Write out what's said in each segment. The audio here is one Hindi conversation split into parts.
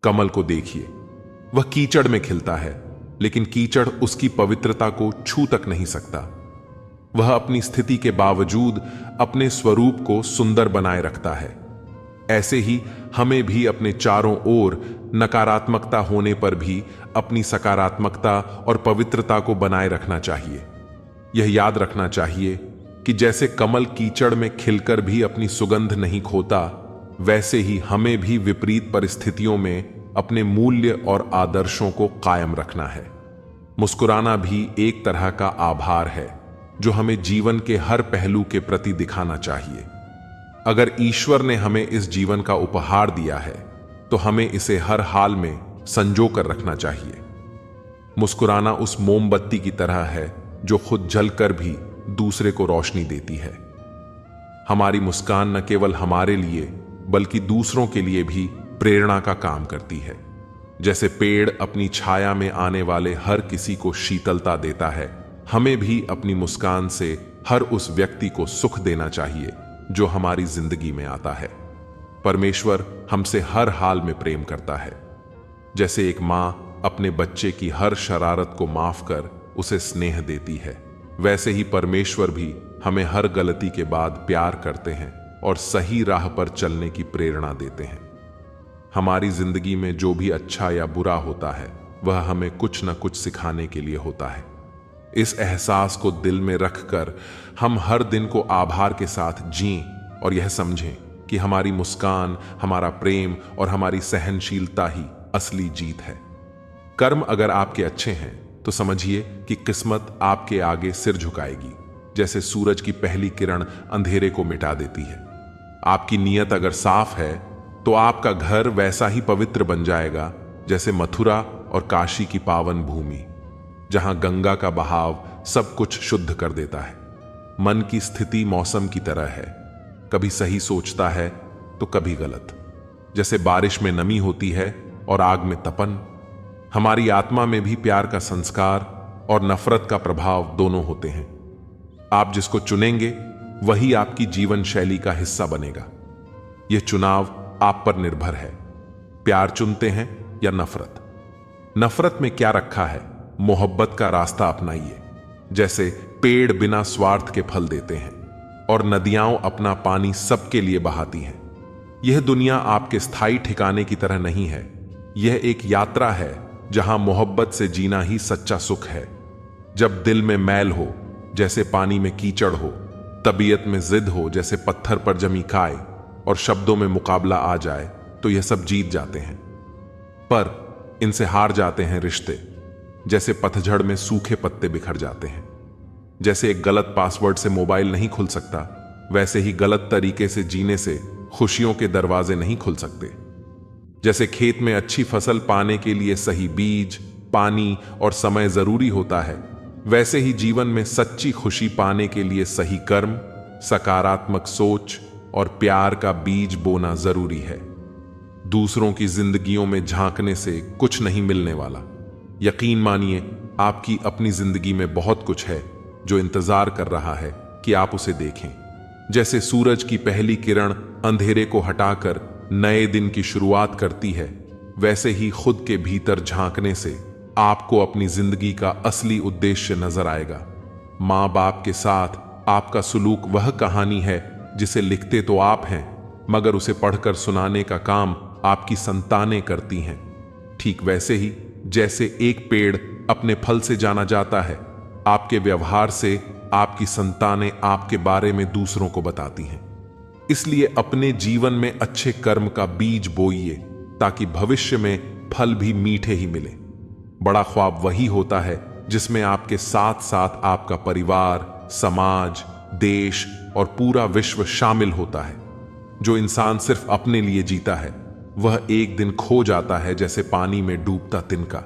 कमल को देखिए, वह कीचड़ में खिलता है, लेकिन कीचड़ उसकी पवित्रता को छू तक नहीं सकता। वह अपनी स्थिति के बावजूद अपने स्वरूप को सुंदर बनाए रखता है। ऐसे ही हमें भी अपने चारों ओर नकारात्मकता होने पर भी अपनी सकारात्मकता और पवित्रता को बनाए रखना चाहिए। यह याद रखना चाहिए कि जैसे कमल कीचड़ में खिलकर भी अपनी सुगंध नहीं खोता, वैसे ही हमें भी विपरीत परिस्थितियों में अपने मूल्य और आदर्शों को कायम रखना है। मुस्कुराना भी एक तरह का आभार है जो हमें जीवन के हर पहलू के प्रति दिखाना चाहिए। अगर ईश्वर ने हमें इस जीवन का उपहार दिया है तो हमें इसे हर हाल में संजो कर रखना चाहिए। मुस्कुराना उस मोमबत्ती की तरह है जो खुद जलकर भी दूसरे को रोशनी देती है। हमारी मुस्कान न केवल हमारे लिए बल्कि दूसरों के लिए भी प्रेरणा का काम करती है। जैसे पेड़ अपनी छाया में आने वाले हर किसी को शीतलता देता है, हमें भी अपनी मुस्कान से हर उस व्यक्ति को सुख देना चाहिए जो हमारी जिंदगी में आता है। परमेश्वर हमसे हर हाल में प्रेम करता है। जैसे एक मां अपने बच्चे की हर शरारत को माफ कर उसे स्नेह देती है, वैसे ही परमेश्वर भी हमें हर गलती के बाद प्यार करते हैं और सही राह पर चलने की प्रेरणा देते हैं। हमारी जिंदगी में जो भी अच्छा या बुरा होता है वह हमें कुछ न कुछ सिखाने के लिए होता है। इस एहसास को दिल में रखकर हम हर दिन को आभार के साथ जिएं और यह समझें कि हमारी मुस्कान, हमारा प्रेम और हमारी सहनशीलता ही असली जीत है। कर्म अगर आपके अच्छे हैं तो समझिए कि किस्मत आपके आगे सिर झुकाएगी। जैसे सूरज की पहली किरण अंधेरे को मिटा देती है। आपकी नीयत अगर साफ है तो आपका घर वैसा ही पवित्र बन जाएगा जैसे मथुरा और काशी की पावन भूमि, जहां गंगा का बहाव सब कुछ शुद्ध कर देता है। मन की स्थिति मौसम की तरह है, कभी सही सोचता है तो कभी गलत। जैसे बारिश में नमी होती है और आग में तपन, हमारी आत्मा में भी प्यार का संस्कार और नफरत का प्रभाव दोनों होते हैं। आप जिसको चुनेंगे वही आपकी जीवन शैली का हिस्सा बनेगा। यह चुनाव आप पर निर्भर है। प्यार चुनते हैं या नफरत? नफरत में क्या रखा है? मोहब्बत का रास्ता अपनाइए। जैसे पेड़ बिना स्वार्थ के फल देते हैं और नदियां अपना पानी सबके लिए बहाती हैं। यह दुनिया आपके स्थायी ठिकाने की तरह नहीं है। यह एक यात्रा है जहां मोहब्बत से जीना ही सच्चा सुख है। जब दिल में मैल हो जैसे पानी में कीचड़ हो, तबीयत में जिद हो जैसे पत्थर पर जमी काय, और शब्दों में मुकाबला आ जाए तो यह सब जीत जाते हैं, पर इनसे हार जाते हैं रिश्ते। जैसे पतझड़ में सूखे पत्ते बिखर जाते हैं। जैसे एक गलत पासवर्ड से मोबाइल नहीं खुल सकता, वैसे ही गलत तरीके से जीने से खुशियों के दरवाजे नहीं खुल सकते। जैसे खेत में अच्छी फसल पाने के लिए सही बीज, पानी और समय जरूरी होता है, वैसे ही जीवन में सच्ची खुशी पाने के लिए सही कर्म, सकारात्मक सोच और प्यार का बीज बोना जरूरी है। दूसरों की जिंदगियों में झांकने से कुछ नहीं मिलने वाला। यकीन मानिए, आपकी अपनी जिंदगी में बहुत कुछ है जो इंतजार कर रहा है कि आप उसे देखें। जैसे सूरज की पहली किरण अंधेरे को हटाकर नए दिन की शुरुआत करती है, वैसे ही खुद के भीतर झांकने से आपको अपनी जिंदगी का असली उद्देश्य नजर आएगा। माँ बाप के साथ आपका सुलूक वह कहानी है जिसे लिखते तो आप हैं, मगर उसे पढ़कर सुनाने का काम आपकी संतानें करती हैं। ठीक वैसे ही जैसे एक पेड़ अपने फल से जाना जाता है, आपके व्यवहार से आपकी संतानें आपके बारे में दूसरों को बताती हैं। इसलिए अपने जीवन में अच्छे कर्म का बीज बोइए ताकि भविष्य में फल भी मीठे ही मिले। बड़ा ख्वाब वही होता है जिसमें आपके साथ साथ आपका परिवार, समाज, देश और पूरा विश्व शामिल होता है। जो इंसान सिर्फ अपने लिए जीता है वह एक दिन खो जाता है जैसे पानी में डूबता तिनका,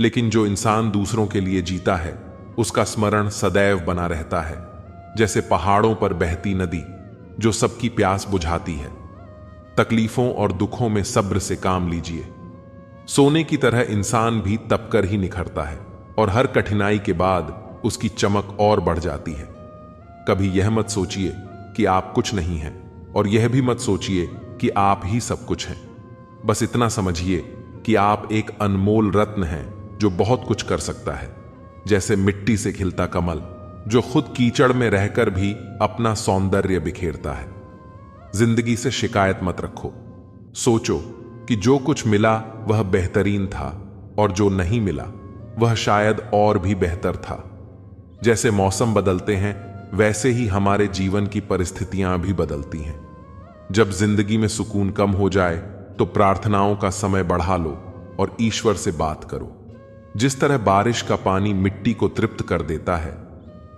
लेकिन जो इंसान दूसरों के लिए जीता है उसका स्मरण सदैव बना रहता है, जैसे पहाड़ों पर बहती नदी जो सबकी प्यास बुझाती है। तकलीफों और दुखों में सब्र से काम लीजिए। सोने की तरह इंसान भी तप कर ही निखरता है और हर कठिनाई के बाद उसकी चमक और बढ़ जाती है। कभी यह मत सोचिए कि आप कुछ नहीं हैं और यह भी मत सोचिए कि आप ही सब कुछ हैं। बस इतना समझिए कि आप एक अनमोल रत्न हैं जो बहुत कुछ कर सकता है, जैसे मिट्टी से खिलता कमल जो खुद कीचड़ में रहकर भी अपना सौंदर्य बिखेरता है। जिंदगी से शिकायत मत रखो। सोचो कि जो कुछ मिला वह बेहतरीन था और जो नहीं मिला वह शायद और भी बेहतर था। जैसे मौसम बदलते हैं वैसे ही हमारे जीवन की परिस्थितियां भी बदलती हैं। जब जिंदगी में सुकून कम हो जाए तो प्रार्थनाओं का समय बढ़ा लो और ईश्वर से बात करो। जिस तरह बारिश का पानी मिट्टी को तृप्त कर देता है,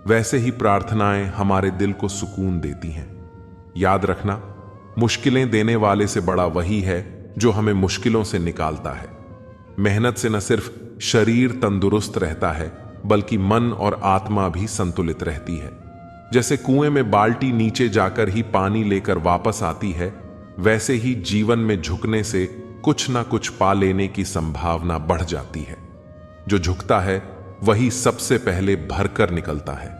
वैसे ही प्रार्थनाएं हमारे दिल को सुकून देती हैं। याद रखना, मुश्किलें देने वाले से बड़ा वही है जो हमें मुश्किलों से निकालता है। मेहनत से न सिर्फ शरीर तंदुरुस्त रहता है बल्कि मन और आत्मा भी संतुलित रहती है। जैसे कुएं में बाल्टी नीचे जाकर ही पानी लेकर वापस आती है, वैसे ही जीवन में झुकने से कुछ ना कुछ पा लेने की संभावना बढ़ जाती है। जो झुकता है वही सबसे पहले भरकर निकलता है।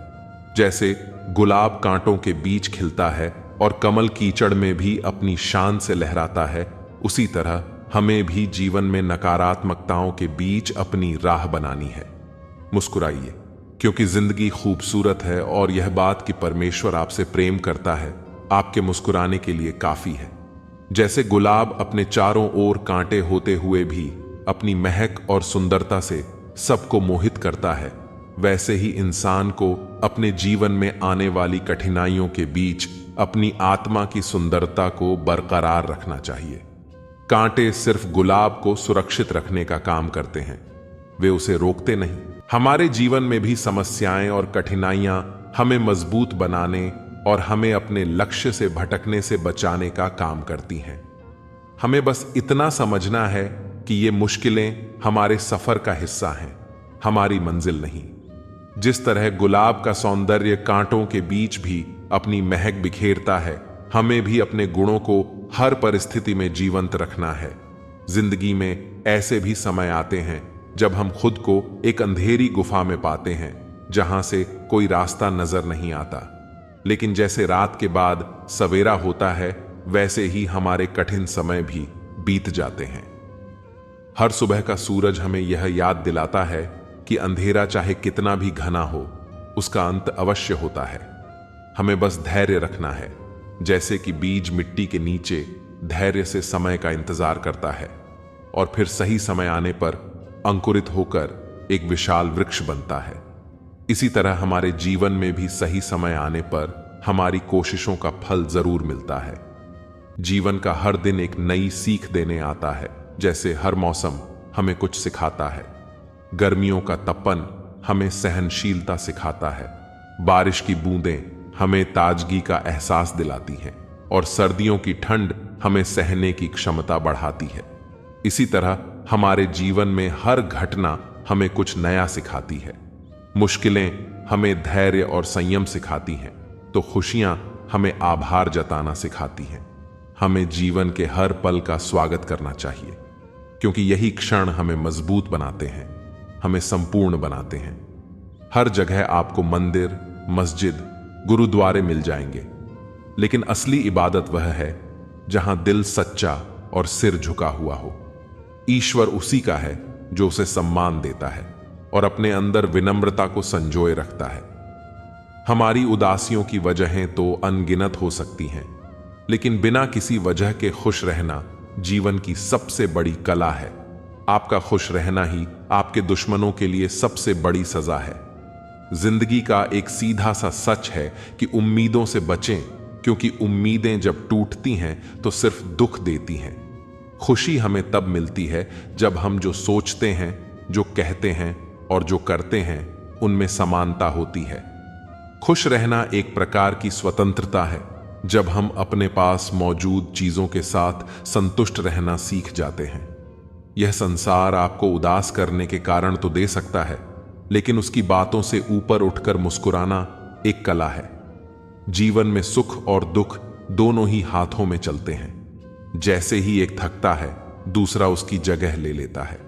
जैसे गुलाब कांटों के बीच खिलता है और कमल कीचड़ में भी अपनी शान से लहराता है, उसी तरह हमें भी जीवन में नकारात्मकताओं के बीच अपनी राह बनानी है। मुस्कुराइए, क्योंकि जिंदगी खूबसूरत है और यह बात कि परमेश्वर आपसे प्रेम करता है आपके मुस्कुराने के लिए काफी है। जैसे गुलाब अपने चारों ओर कांटे होते हुए भी अपनी महक और सुंदरता से सबको मोहित करता है, वैसे ही इंसान को अपने जीवन में आने वाली कठिनाइयों के बीच अपनी आत्मा की सुंदरता को बरकरार रखना चाहिए। कांटे सिर्फ गुलाब को सुरक्षित रखने का काम करते हैं, वे उसे रोकते नहीं। हमारे जीवन में भी समस्याएं और कठिनाइयां हमें मजबूत बनाने और हमें अपने लक्ष्य से भटकने से बचाने का काम करती हैं। हमें बस इतना समझना है कि ये मुश्किलें हमारे सफर का हिस्सा हैं, हमारी मंजिल नहीं। जिस तरह गुलाब का सौंदर्य कांटों के बीच भी अपनी महक बिखेरता है, हमें भी अपने गुणों को हर परिस्थिति में जीवंत रखना है। जिंदगी में ऐसे भी समय आते हैं जब हम खुद को एक अंधेरी गुफा में पाते हैं जहां से कोई रास्ता नजर नहीं आता, लेकिन जैसे रात के बाद सवेरा होता है वैसे ही हमारे कठिन समय भी बीत जाते हैं। हर सुबह का सूरज हमें यह याद दिलाता है कि अंधेरा चाहे कितना भी घना हो, उसका अंत अवश्य होता है। हमें बस धैर्य रखना है, जैसे कि बीज मिट्टी के नीचे धैर्य से समय का इंतजार करता है और फिर सही समय आने पर अंकुरित होकर एक विशाल वृक्ष बनता है। इसी तरह हमारे जीवन में भी सही समय आने पर हमारी कोशिशों का फल जरूर मिलता है। जीवन का हर दिन एक नई सीख देने आता है। जैसे हर मौसम हमें कुछ सिखाता है। गर्मियों का तपन हमें सहनशीलता सिखाता है, बारिश की बूंदें हमें ताजगी का एहसास दिलाती हैं और सर्दियों की ठंड हमें सहने की क्षमता बढ़ाती है। इसी तरह हमारे जीवन में हर घटना हमें कुछ नया सिखाती है। मुश्किलें हमें धैर्य और संयम सिखाती हैं, तो खुशियां हमें आभार जताना सिखाती हैं। हमें जीवन के हर पल का स्वागत करना चाहिए, क्योंकि यही क्षण हमें मजबूत बनाते हैं, हमें संपूर्ण बनाते हैं। हर जगह आपको मंदिर, मस्जिद, गुरुद्वारे मिल जाएंगे, लेकिन असली इबादत वह है जहां दिल सच्चा और सिर झुका हुआ हो। ईश्वर उसी का है जो उसे सम्मान देता है और अपने अंदर विनम्रता को संजोए रखता है। हमारी उदासियों की वजहें तो अनगिनत हो सकती हैं, लेकिन बिना किसी वजह के खुश रहना जीवन की सबसे बड़ी कला है। आपका खुश रहना ही आपके दुश्मनों के लिए सबसे बड़ी सजा है। जिंदगी का एक सीधा सा सच है कि उम्मीदों से बचें, क्योंकि उम्मीदें जब टूटती हैं तो सिर्फ दुख देती हैं। खुशी हमें तब मिलती है जब हम जो सोचते हैं, जो कहते हैं और जो करते हैं उनमें समानता होती है। खुश रहना एक प्रकार की स्वतंत्रता है, जब हम अपने पास मौजूद चीजों के साथ संतुष्ट रहना सीख जाते हैं। यह संसार आपको उदास करने के कारण तो दे सकता है, लेकिन उसकी बातों से ऊपर उठकर मुस्कुराना एक कला है। जीवन में सुख और दुख दोनों ही हाथों में चलते हैं। जैसे ही एक थकता है, दूसरा उसकी जगह ले लेता है।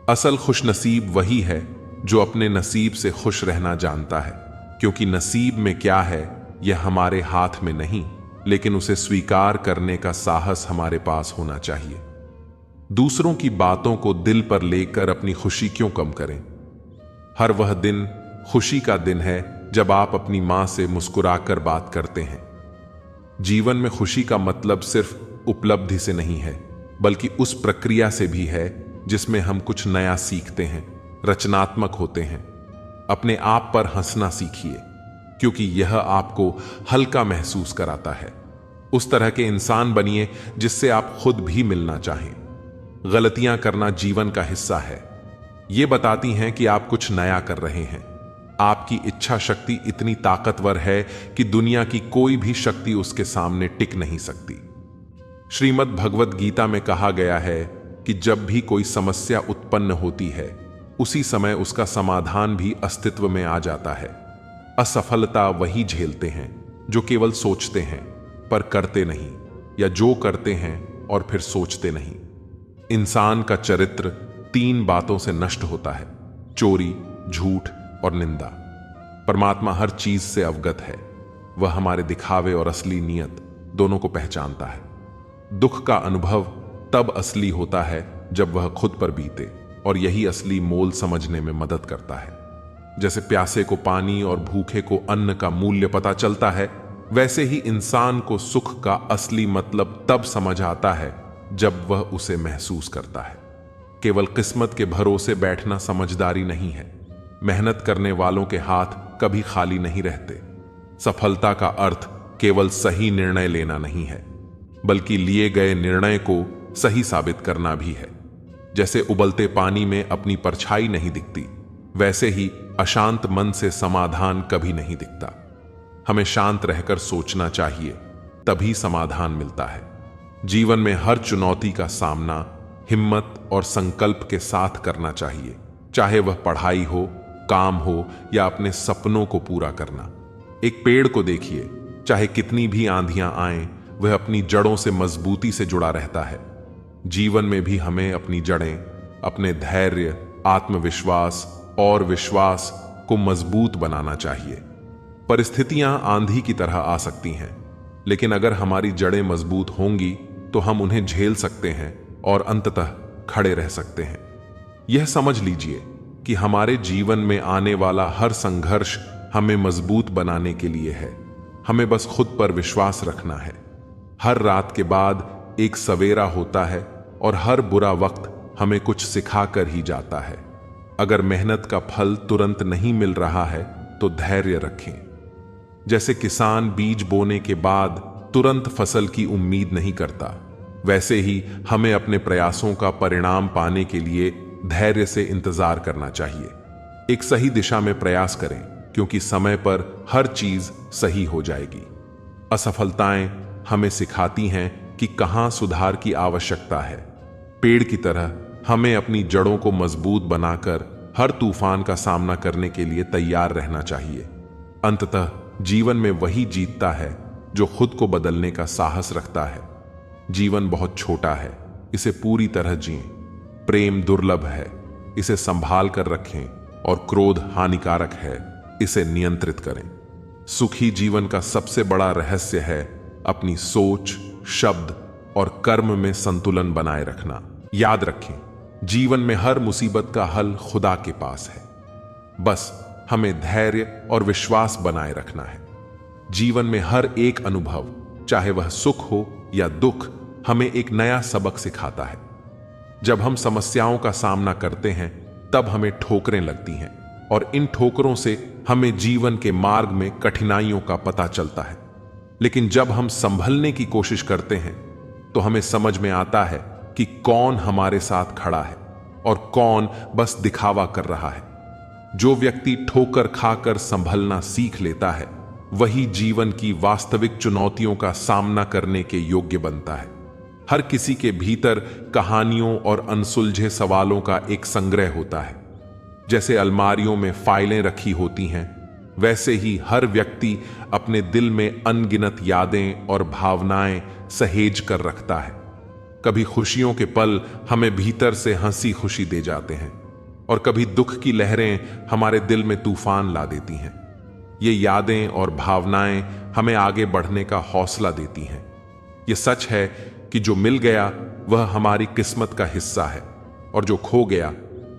असल खुशनसीब वही है जो अपने नसीब से खुश रहना जानता है, क्योंकि नसीब में क्या है यह हमारे हाथ में नहीं, लेकिन उसे स्वीकार करने का साहस हमारे पास होना चाहिए। दूसरों की बातों को दिल पर लेकर अपनी खुशी क्यों कम करें? हर वह दिन खुशी का दिन है जब आप अपनी मां से मुस्कुराकर बात करते हैं। जीवन में खुशी का मतलब सिर्फ उपलब्धि से नहीं है, बल्कि उस प्रक्रिया से भी है जिसमें हम कुछ नया सीखते हैं, रचनात्मक होते हैं। अपने आप पर हंसना सीखिए, क्योंकि यह आपको हल्का महसूस कराता है। उस तरह के इंसान बनिए जिससे आप खुद भी मिलना चाहें। गलतियां करना जीवन का हिस्सा है। ये बताती हैं कि आप कुछ नया कर रहे हैं। आपकी इच्छा शक्ति इतनी ताकतवर है कि दुनिया की कोई भी शक्ति उसके सामने टिक नहीं सकती। श्रीमद् भगवत गीता में कहा गया है कि जब भी कोई समस्या उत्पन्न होती है, उसी समय उसका समाधान भी अस्तित्व में आ जाता है। असफलता वही झेलते हैं जो केवल सोचते हैं पर करते नहीं, या जो करते हैं और फिर सोचते नहीं। इंसान का चरित्र 3 बातों से नष्ट होता है: चोरी, झूठ और निंदा। परमात्मा हर चीज से अवगत है। वह हमारे दिखावे और असली नियत दोनों को पहचानता है। दुख का अनुभव तब असली होता है जब वह खुद पर बीते, और यही असली मोल समझने में मदद करता है। जैसे प्यासे को पानी और भूखे को अन्न का मूल्य पता चलता है, वैसे ही इंसान को सुख का असली मतलब तब समझ आता है जब वह उसे महसूस करता है। केवल किस्मत के भरोसे बैठना समझदारी नहीं है। मेहनत करने वालों के हाथ कभी खाली नहीं रहते। सफलता का अर्थ केवल सही निर्णय लेना नहीं है, बल्कि लिए गए निर्णय को सही साबित करना भी है। जैसे उबलते पानी में अपनी परछाई नहीं दिखती, वैसे ही अशांत मन से समाधान कभी नहीं दिखता। हमें शांत रहकर सोचना चाहिए, तभी समाधान मिलता है। जीवन में हर चुनौती का सामना हिम्मत और संकल्प के साथ करना चाहिए, चाहे वह पढ़ाई हो, काम हो या अपने सपनों को पूरा करना। एक पेड़ को देखिए, चाहे कितनी भी आंधियां आएं, वह अपनी जड़ों से मजबूती से जुड़ा रहता है। जीवन में भी हमें अपनी जड़ें, अपने धैर्य, आत्मविश्वास और विश्वास को मजबूत बनाना चाहिए। परिस्थितियां आंधी की तरह आ सकती हैं, लेकिन अगर हमारी जड़ें मजबूत होंगी तो हम उन्हें झेल सकते हैं और अंततः खड़े रह सकते हैं। यह समझ लीजिए कि हमारे जीवन में आने वाला हर संघर्ष हमें मजबूत बनाने के लिए है। हमें बस खुद पर विश्वास रखना है। हर रात के बाद एक सवेरा होता है और हर बुरा वक्त हमें कुछ सिखाकर ही जाता है। अगर मेहनत का फल तुरंत नहीं मिल रहा है तो धैर्य रखें। जैसे किसान बीज बोने के बाद तुरंत फसल की उम्मीद नहीं करता, वैसे ही हमें अपने प्रयासों का परिणाम पाने के लिए धैर्य से इंतजार करना चाहिए। एक सही दिशा में प्रयास करें, क्योंकि समय पर हर चीज सही हो जाएगी। असफलताएं हमें सिखाती हैं कि कहां सुधार की आवश्यकता है। पेड़ की तरह हमें अपनी जड़ों को मजबूत बनाकर हर तूफान का सामना करने के लिए तैयार रहना चाहिए। अंततः जीवन में वही जीतता है जो खुद को बदलने का साहस रखता है। जीवन बहुत छोटा है, इसे पूरी तरह जिएं। प्रेम दुर्लभ है, इसे संभाल कर रखें, और क्रोध हानिकारक है, इसे नियंत्रित करें। सुखी जीवन का सबसे बड़ा रहस्य है अपनी सोच, शब्द और कर्म में संतुलन बनाए रखना। याद रखें, जीवन में हर मुसीबत का हल खुदा के पास है। बस हमें धैर्य और विश्वास बनाए रखना है। जीवन में हर एक अनुभव, चाहे वह सुख हो या दुख, हमें एक नया सबक सिखाता है। जब हम समस्याओं का सामना करते हैं, तब हमें ठोकरें लगती हैं, और इन ठोकरों से हमें जीवन के मार्ग में कठिनाइयों का पता चलता है। लेकिन जब हम संभलने की कोशिश करते हैं, तो हमें समझ में आता है कि कौन हमारे साथ खड़ा है और कौन बस दिखावा कर रहा है। जो व्यक्ति ठोकर खाकर संभलना सीख लेता है, वही जीवन की वास्तविक चुनौतियों का सामना करने के योग्य बनता है। हर किसी के भीतर कहानियों और अनसुलझे सवालों का एक संग्रह होता है। जैसे अलमारियों में फाइलें रखी होती हैं, वैसे ही हर व्यक्ति अपने दिल में अनगिनत यादें और भावनाएं सहेज कर रखता है। कभी खुशियों के पल हमें भीतर से हंसी खुशी दे जाते हैं, और कभी दुख की लहरें हमारे दिल में तूफान ला देती हैं। ये यादें और भावनाएं हमें आगे बढ़ने का हौसला देती हैं। ये सच है कि जो मिल गया वह हमारी किस्मत का हिस्सा है, और जो खो गया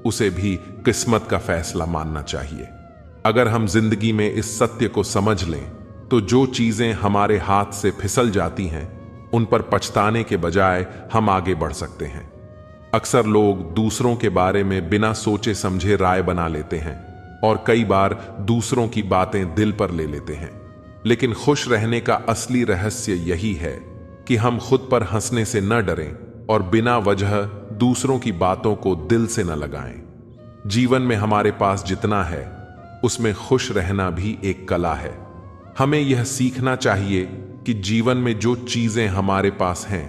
उसे भी किस्मत का फैसला मानना चाहिए। अगर हम जिंदगी में इस सत्य को समझ लें तो जो चीजें हमारे हाथ से फिसल जाती हैं उन पर पछताने के बजाय हम आगे बढ़ सकते हैं। अक्सर लोग दूसरों के बारे में बिना सोचे समझे राय बना लेते हैं और कई बार दूसरों की बातें दिल पर ले लेते हैं, लेकिन खुश रहने का असली रहस्य यही है कि हम खुद पर हंसने से न डरें और बिना वजह दूसरों की बातों को दिल से न लगाएं। जीवन में हमारे पास जितना है उसमें खुश रहना भी एक कला है। हमें यह सीखना चाहिए कि जीवन में जो चीजें हमारे पास हैं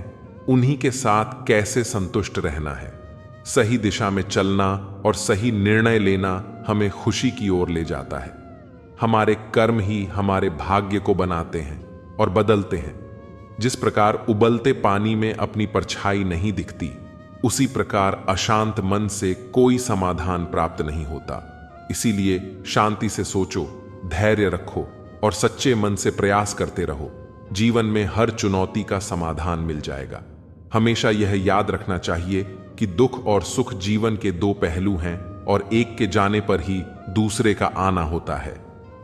उन्हीं के साथ कैसे संतुष्ट रहना है। सही दिशा में चलना और सही निर्णय लेना हमें खुशी की ओर ले जाता है। हमारे कर्म ही हमारे भाग्य को बनाते हैं और बदलते हैं। जिस प्रकार उबलते पानी में अपनी परछाई नहीं दिखती, उसी प्रकार अशांत मन से कोई समाधान प्राप्त नहीं होता। इसीलिए शांति से सोचो, धैर्य रखो और सच्चे मन से प्रयास करते रहो। जीवन में हर चुनौती का समाधान मिल जाएगा। हमेशा यह याद रखना चाहिए कि दुख और सुख जीवन के दो पहलू हैं और एक के जाने पर ही दूसरे का आना होता है।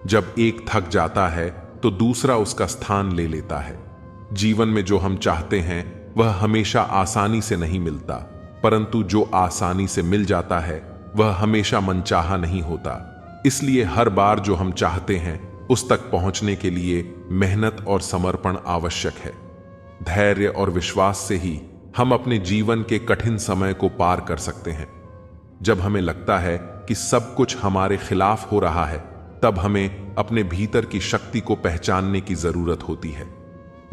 जब एक थक जाता है तो दूसरा उसका स्थान ले लेता है। जीवन में जो हम चाहते हैं वह हमेशा आसानी से नहीं मिलता, परंतु जो आसानी से मिल जाता है वह हमेशा मनचाहा नहीं होता। इसलिए हर बार जो हम चाहते हैं उस तक पहुंचने के लिए मेहनत और समर्पण आवश्यक है। धैर्य और विश्वास से ही हम अपने जीवन के कठिन समय को पार कर सकते हैं। जब हमें लगता है कि सब कुछ हमारे खिलाफ हो रहा है, तब हमें अपने भीतर की शक्ति को पहचानने की जरूरत होती है।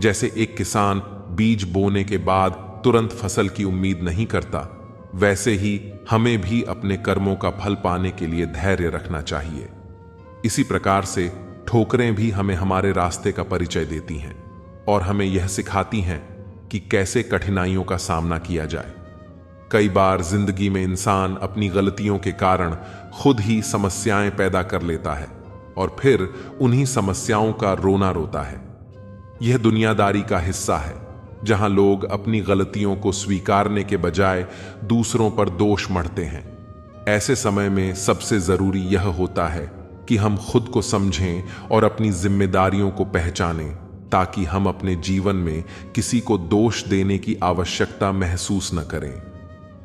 जैसे एक किसान बीज बोने के बाद तुरंत फसल की उम्मीद नहीं करता, वैसे ही हमें भी अपने कर्मों का फल पाने के लिए धैर्य रखना चाहिए। इसी प्रकार से ठोकरें भी हमें हमारे रास्ते का परिचय देती हैं और हमें यह सिखाती हैं कि कैसे कठिनाइयों का सामना किया जाए। कई बार जिंदगी में इंसान अपनी गलतियों के कारण खुद ही समस्याएं पैदा कर लेता है और फिर उन्हीं समस्याओं का रोना रोता है। यह दुनियादारी का हिस्सा है, जहां लोग अपनी गलतियों को स्वीकारने के बजाय दूसरों पर दोष मढ़ते हैं। ऐसे समय में सबसे जरूरी यह होता है कि हम खुद को समझें और अपनी जिम्मेदारियों को पहचानें, ताकि हम अपने जीवन में किसी को दोष देने की आवश्यकता महसूस न करें।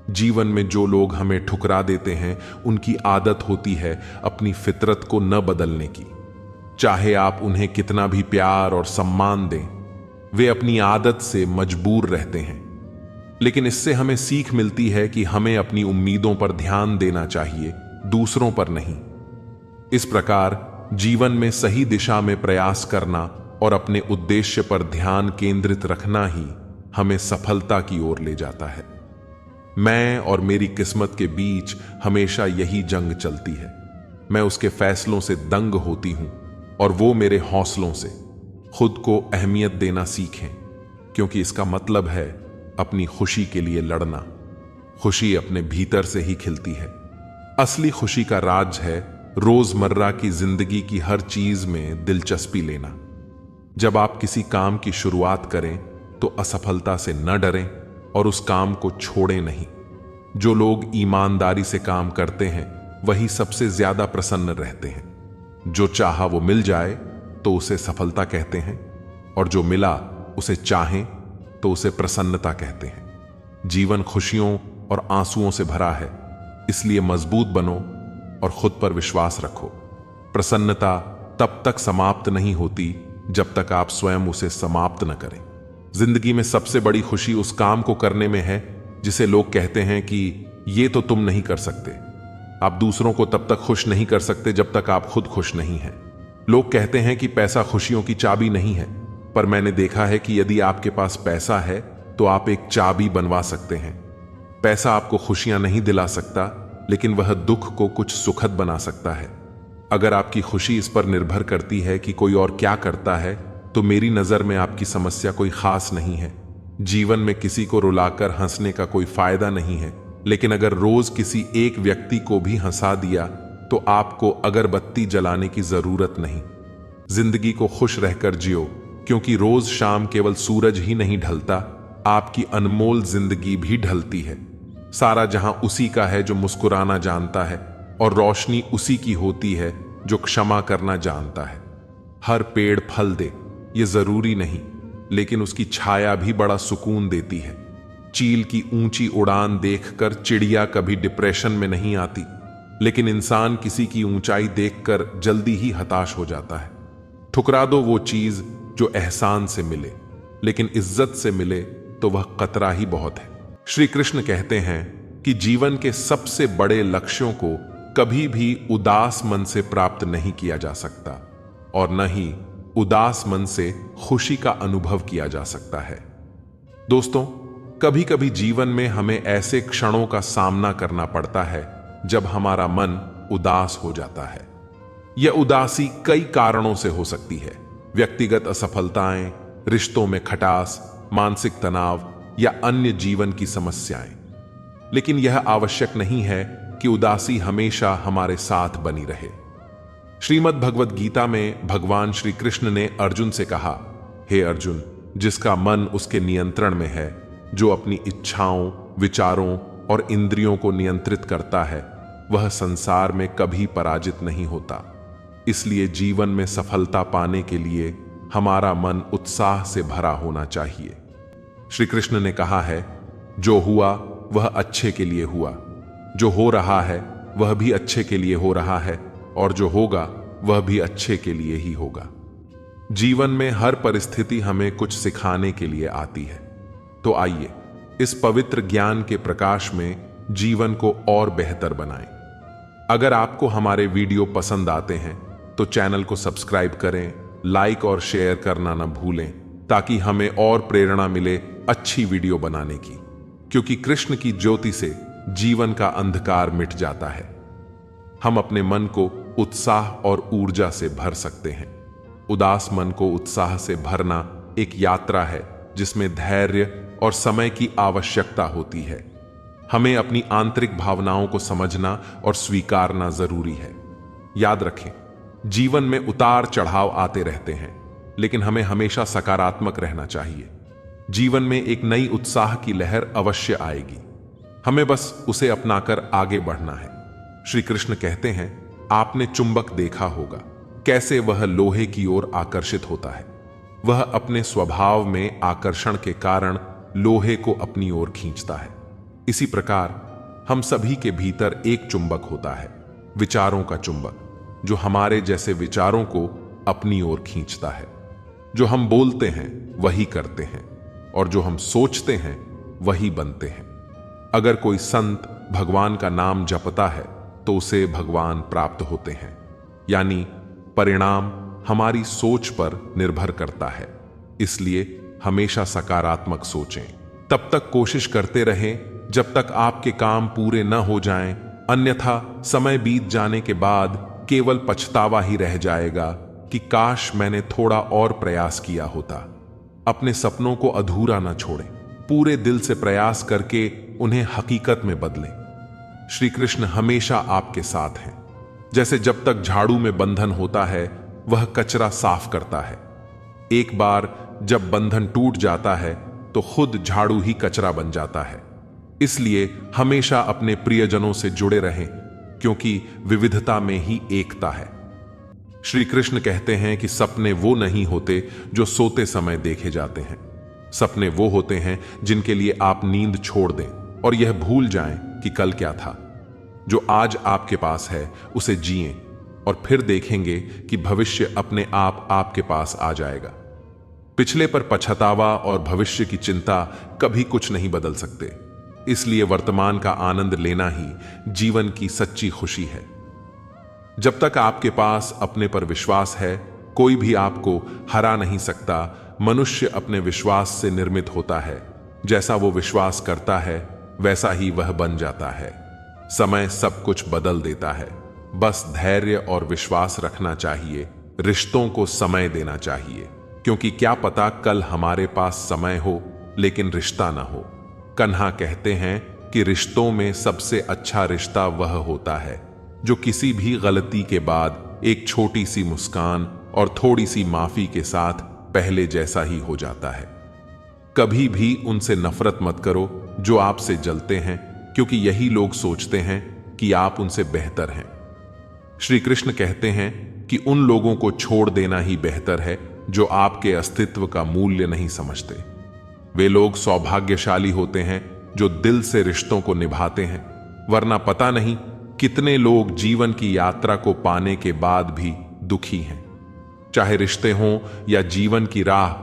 जीवन में जो लोग हमें ठुकरा देते हैं उनकी आदत होती है अपनी फितरत को न बदलने की। चाहे आप उन्हें कितना भी प्यार और सम्मान दें, वे अपनी आदत से मजबूर रहते हैं। लेकिन इससे हमें सीख मिलती है कि हमें अपनी उम्मीदों पर ध्यान देना चाहिए, दूसरों पर नहीं। इस प्रकार जीवन में सही दिशा में प्रयास करना और अपने उद्देश्य पर ध्यान केंद्रित रखना ही हमें सफलता की ओर ले जाता है। मैं और मेरी किस्मत के बीच हमेशा यही जंग चलती है। मैं उसके फैसलों से दंग होती हूं और वो मेरे हौसलों से। खुद को अहमियत देना सीखें, क्योंकि इसका मतलब है अपनी खुशी के लिए लड़ना। खुशी अपने भीतर से ही खिलती है। असली खुशी का राज है रोजमर्रा की जिंदगी की हर चीज में दिलचस्पी लेना। जब आप किसी काम की शुरुआत करें तो असफलता से न डरें और उस काम को छोड़ें नहीं। जो लोग ईमानदारी से काम करते हैं वही सबसे ज्यादा प्रसन्न रहते हैं। जो चाहा वो मिल जाए तो उसे सफलता कहते हैं, और जो मिला उसे चाहें तो उसे प्रसन्नता कहते हैं। जीवन खुशियों और आंसुओं से भरा है, इसलिए मजबूत बनो और खुद पर विश्वास रखो। प्रसन्नता तब तक समाप्त नहीं होती जब तक आप स्वयं उसे समाप्त न करें। जिंदगी में सबसे बड़ी खुशी उस काम को करने में है जिसे लोग कहते हैं कि ये तो तुम नहीं कर सकते। आप दूसरों को तब तक खुश नहीं कर सकते जब तक आप खुद खुश नहीं हैं। लोग कहते हैं कि पैसा खुशियों की चाबी नहीं है, पर मैंने देखा है कि यदि आपके पास पैसा है तो आप एक चाबी बनवा सकते हैं। पैसा आपको खुशियां नहीं दिला सकता, लेकिन वह दुख को कुछ सुखद बना सकता है। अगर आपकी खुशी इस पर निर्भर करती है कि कोई और क्या करता है, तो मेरी नजर में आपकी समस्या कोई खास नहीं है। जीवन में किसी को रुलाकर हंसने का कोई फायदा नहीं है, लेकिन अगर रोज किसी एक व्यक्ति को भी हंसा दिया तो आपको अगरबत्ती जलाने की जरूरत नहीं। जिंदगी को खुश रहकर जियो, क्योंकि रोज शाम केवल सूरज ही नहीं ढलता, आपकी अनमोल जिंदगी भी ढलती है। सारा जहां उसी का है जो मुस्कुराना जानता है, और रोशनी उसी की होती है जो क्षमा करना जानता है। हर पेड़ फल दे ये जरूरी नहीं, लेकिन उसकी छाया भी बड़ा सुकून देती है। चील की ऊंची उड़ान देखकर चिड़िया कभी डिप्रेशन में नहीं आती, लेकिन इंसान किसी की ऊंचाई देखकर जल्दी ही हताश हो जाता है। ठुकरा दो वो चीज जो एहसान से मिले, लेकिन इज्जत से मिले तो वह कतरा ही बहुत है। श्री कृष्ण कहते हैं कि जीवन के सबसे बड़े लक्ष्यों को कभी भी उदास मन से प्राप्त नहीं किया जा सकता, और न ही उदास मन से खुशी का अनुभव किया जा सकता है। दोस्तों, कभी कभी जीवन में हमें ऐसे क्षणों का सामना करना पड़ता है जब हमारा मन उदास हो जाता है। यह उदासी कई कारणों से हो सकती है। व्यक्तिगत असफलताएं, रिश्तों में खटास, मानसिक तनाव या अन्य जीवन की समस्याएं। लेकिन यह आवश्यक नहीं है कि उदासी हमेशा हमारे साथ बनी रहे। श्रीमद् भगवद गीता में भगवान श्री कृष्ण ने अर्जुन से कहा, हे अर्जुन, जिसका मन उसके नियंत्रण में है, जो अपनी इच्छाओं, विचारों और इंद्रियों को नियंत्रित करता है, वह संसार में कभी पराजित नहीं होता। इसलिए जीवन में सफलता पाने के लिए हमारा मन उत्साह से भरा होना चाहिए। श्री कृष्ण ने कहा है, जो हुआ वह अच्छे के लिए हुआ, जो हो रहा है वह भी अच्छे के लिए हो रहा है, और जो होगा वह भी अच्छे के लिए ही होगा। जीवन में हर परिस्थिति हमें कुछ सिखाने के लिए आती है। तो आइए इस पवित्र ज्ञान के प्रकाश में जीवन को और बेहतर बनाएं। अगर आपको हमारे वीडियो पसंद आते हैं तो चैनल को सब्सक्राइब करें, लाइक और शेयर करना न भूलें, ताकि हमें और प्रेरणा मिले अच्छी वीडियो बनाने की। क्योंकि कृष्ण की ज्योति से जीवन का अंधकार मिट जाता है। हम अपने मन को उत्साह और ऊर्जा से भर सकते हैं। उदास मन को उत्साह से भरना एक यात्रा है जिसमें धैर्य और समय की आवश्यकता होती है। हमें अपनी आंतरिक भावनाओं को समझना और स्वीकारना जरूरी है। याद रखें, जीवन में उतार चढ़ाव आते रहते हैं, लेकिन हमें हमेशा सकारात्मक रहना चाहिए। जीवन में एक नई उत्साह की लहर अवश्य आएगी, हमें बस उसे अपनाकर आगे बढ़ना है। श्री कृष्ण कहते हैं, आपने चुंबक देखा होगा, कैसे वह लोहे की ओर आकर्षित होता है। वह अपने स्वभाव में आकर्षण के कारण लोहे को अपनी ओर खींचता है। इसी प्रकार हम सभी के भीतर एक चुंबक होता है, विचारों का चुंबक, जो हमारे जैसे विचारों को अपनी ओर खींचता है। जो हम बोलते हैं वही करते हैं, और जो हम सोचते हैं वही बनते हैं। अगर कोई संत भगवान का नाम जपता है तो उसे भगवान प्राप्त होते हैं। यानी परिणाम हमारी सोच पर निर्भर करता है। इसलिए हमेशा सकारात्मक सोचें। तब तक कोशिश करते रहें जब तक आपके काम पूरे न हो जाएं, अन्यथा समय बीत जाने के बाद केवल पछतावा ही रह जाएगा कि काश मैंने थोड़ा और प्रयास किया होता। अपने सपनों को अधूरा न छोड़ें, पूरे दिल से प्रयास करके उन्हें हकीकत में बदलें। श्री कृष्ण हमेशा आपके साथ हैं। जैसे जब तक झाड़ू में बंधन होता है वह कचरा साफ करता है, एक बार जब बंधन टूट जाता है तो खुद झाड़ू ही कचरा बन जाता है। इसलिए हमेशा अपने प्रियजनों से जुड़े रहें, क्योंकि विविधता में ही एकता है। श्री कृष्ण कहते हैं कि सपने वो नहीं होते जो सोते समय देखे जाते हैं। सपने वो होते हैं जिनके लिए आप नींद छोड़ दें और यह भूल जाएं कि कल क्या था। जो आज आपके पास है उसे जिएं, और फिर देखेंगे कि भविष्य अपने आप आपके पास आ जाएगा। पिछले पर पछतावा और भविष्य की चिंता कभी कुछ नहीं बदल सकते। इसलिए वर्तमान का आनंद लेना ही जीवन की सच्ची खुशी है। जब तक आपके पास अपने पर विश्वास है, कोई भी आपको हरा नहीं सकता। मनुष्य अपने विश्वास से निर्मित होता है। जैसा वो विश्वास करता है वैसा ही वह बन जाता है। समय सब कुछ बदल देता है। बस धैर्य और विश्वास रखना चाहिए। रिश्तों को समय देना चाहिए, क्योंकि क्या पता कल हमारे पास समय हो लेकिन रिश्ता ना हो। कन्हा कहते हैं कि रिश्तों में सबसे अच्छा रिश्ता वह होता है जो किसी भी गलती के बाद एक छोटी सी मुस्कान और थोड़ी सी माफी के साथ पहले जैसा ही हो जाता है। कभी भी उनसे नफरत मत करो जो आपसे जलते हैं, क्योंकि यही लोग सोचते हैं कि आप उनसे बेहतर हैं। श्री कृष्ण कहते हैं कि उन लोगों को छोड़ देना ही बेहतर है जो आपके अस्तित्व का मूल्य नहीं समझते। वे लोग सौभाग्यशाली होते हैं जो दिल से रिश्तों को निभाते हैं, वरना पता नहीं कितने लोग जीवन की यात्रा को पाने के बाद भी दुखी हैं। चाहे रिश्ते हों या जीवन की राह,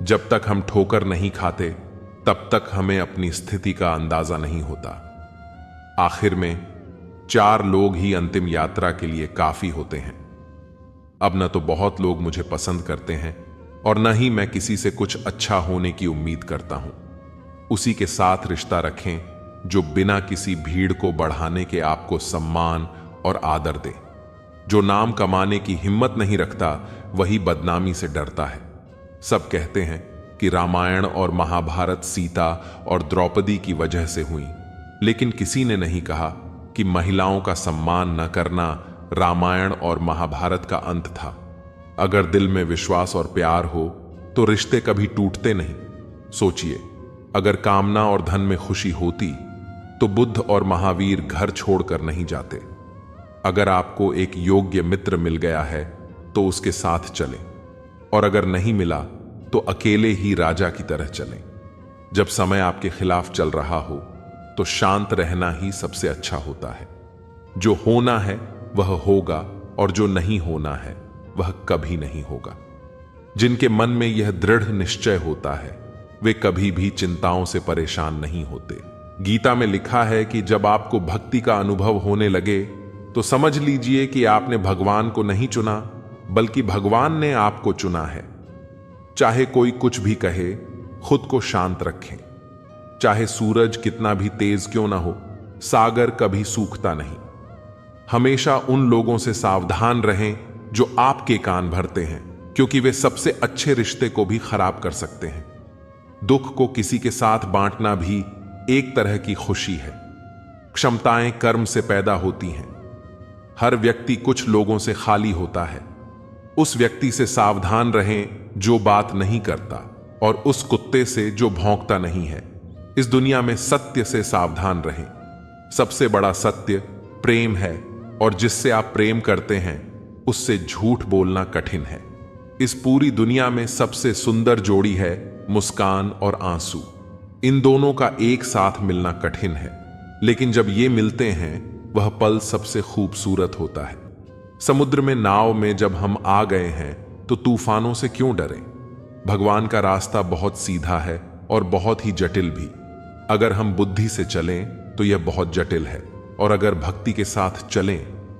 जब तक हम ठोकर नहीं खाते तब तक हमें अपनी स्थिति का अंदाजा नहीं होता। आखिर में 4 लोग ही अंतिम यात्रा के लिए काफी होते हैं। अब न तो बहुत लोग मुझे पसंद करते हैं और न ही मैं किसी से कुछ अच्छा होने की उम्मीद करता हूं। उसी के साथ रिश्ता रखें जो बिना किसी भीड़ को बढ़ाने के आपको सम्मान और आदर दे। जो नाम कमाने की हिम्मत नहीं रखता वही बदनामी से डरता है। सब कहते हैं कि रामायण और महाभारत सीता और द्रौपदी की वजह से हुई, लेकिन किसी ने नहीं कहा कि महिलाओं का सम्मान न करना रामायण और महाभारत का अंत था। अगर दिल में विश्वास और प्यार हो तो रिश्ते कभी टूटते नहीं। सोचिए, अगर कामना और धन में खुशी होती तो बुद्ध और महावीर घर छोड़कर नहीं जाते। अगर आपको एक योग्य मित्र मिल गया है तो उसके साथ चलें, और अगर नहीं मिला तो अकेले ही राजा की तरह चलें। जब समय आपके खिलाफ चल रहा हो तो शांत रहना ही सबसे अच्छा होता है। जो होना है वह होगा और जो नहीं होना है वह कभी नहीं होगा। जिनके मन में यह दृढ़ निश्चय होता है वे कभी भी चिंताओं से परेशान नहीं होते। गीता में लिखा है कि जब आपको भक्ति का अनुभव होने लगे तो समझ लीजिए कि आपने भगवान को नहीं चुना, बल्कि भगवान ने आपको चुना है। चाहे कोई कुछ भी कहे, खुद को शांत रखें। चाहे सूरज कितना भी तेज क्यों ना हो, सागर कभी सूखता नहीं। हमेशा उन लोगों से सावधान रहें जो आपके कान भरते हैं, क्योंकि वे सबसे अच्छे रिश्ते को भी खराब कर सकते हैं। दुख को किसी के साथ बांटना भी एक तरह की खुशी है। क्षमताएं कर्म से पैदा होती हैं। हर व्यक्ति कुछ लोगों से खाली होता है। उस व्यक्ति से सावधान रहें जो बात नहीं करता, और उस कुत्ते से जो भौंकता नहीं है। इस दुनिया में सत्य से सावधान रहें। सबसे बड़ा सत्य प्रेम है, और जिससे आप प्रेम करते हैं उससे झूठ बोलना कठिन है। इस पूरी दुनिया में सबसे सुंदर जोड़ी है मुस्कान और आंसू। इन दोनों का एक साथ मिलना कठिन है, लेकिन जब ये मिलते हैं वह पल सबसे खूबसूरत होता है। समुद्र में नाव में जब हम आ गए हैं तो तूफानों से क्यों डरें? भगवान का रास्ता बहुत सीधा है और बहुत ही जटिल भी। अगर हम बुद्धि से चलें तो यह बहुत जटिल है, और अगर भक्ति के साथ चलें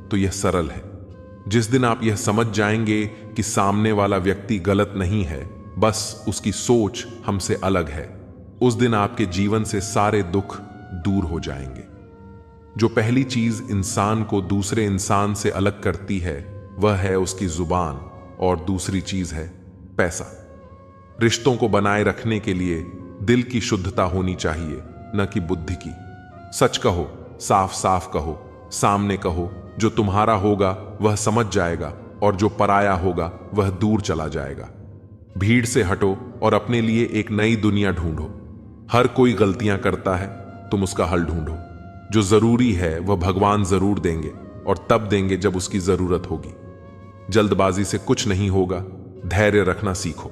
तो यह सरल है। जिस दिन आप यह समझ जाएंगे कि सामने वाला व्यक्ति गलत नहीं है, बस उसकी सोच हमसे अलग है, उस दिन आपके जीवन से सारे दुख दूर हो जाएंगे। जो पहली चीज इंसान को दूसरे इंसान से अलग करती है वह है उसकी जुबान, और दूसरी चीज है पैसा। रिश्तों को बनाए रखने के लिए दिल की शुद्धता होनी चाहिए, न कि बुद्धि की। सच कहो, साफ साफ कहो, सामने कहो। जो तुम्हारा होगा वह समझ जाएगा, और जो पराया होगा वह दूर चला जाएगा। भीड़ से हटो और अपने लिए एक नई दुनिया ढूंढो। हर कोई गलतियां करता है, तुम उसका हल ढूंढो। जो जरूरी है वह भगवान जरूर देंगे, और तब देंगे जब उसकी जरूरत होगी। जल्दबाजी से कुछ नहीं होगा, धैर्य रखना सीखो।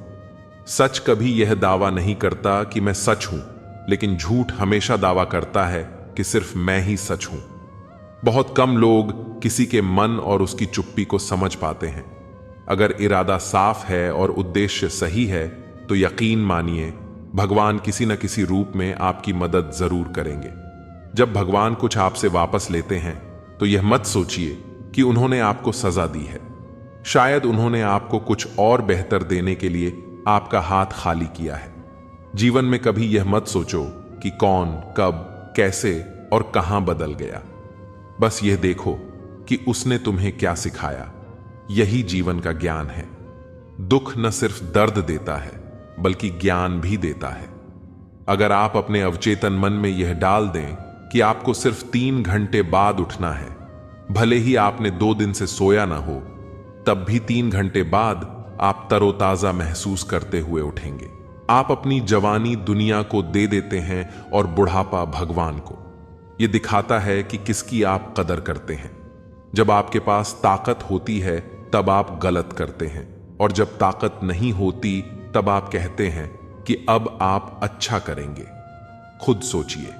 सच कभी यह दावा नहीं करता कि मैं सच हूं, लेकिन झूठ हमेशा दावा करता है कि सिर्फ मैं ही सच हूं। बहुत कम लोग किसी के मन और उसकी चुप्पी को समझ पाते हैं। अगर इरादा साफ है और उद्देश्य सही है तो यकीन मानिए भगवान किसी न किसी रूप में आपकी मदद जरूर करेंगे। जब भगवान कुछ आपसे वापस लेते हैं तो यह मत सोचिए कि उन्होंने आपको सजा दी है। शायद उन्होंने आपको कुछ और बेहतर देने के लिए आपका हाथ खाली किया है। जीवन में कभी यह मत सोचो कि कौन, कब, कैसे और कहां बदल गया। बस यह देखो कि उसने तुम्हें क्या सिखाया। यही जीवन का ज्ञान है। दुख न सिर्फ दर्द देता है बल्कि ज्ञान भी देता है। अगर आप अपने अवचेतन मन में यह डाल दें कि आपको सिर्फ 3 घंटे बाद उठना है, भले ही आपने 2 दिन से सोया ना हो, तब भी 3 घंटे बाद आप तरोताजा महसूस करते हुए उठेंगे। आप अपनी जवानी दुनिया को दे देते हैं और बुढ़ापा भगवान को। यह दिखाता है कि किसकी आप कदर करते हैं। जब आपके पास ताकत होती है तब आप गलत करते हैं, और जब ताकत नहीं होती तब आप कहते हैं कि अब आप अच्छा करेंगे। खुद सोचिए,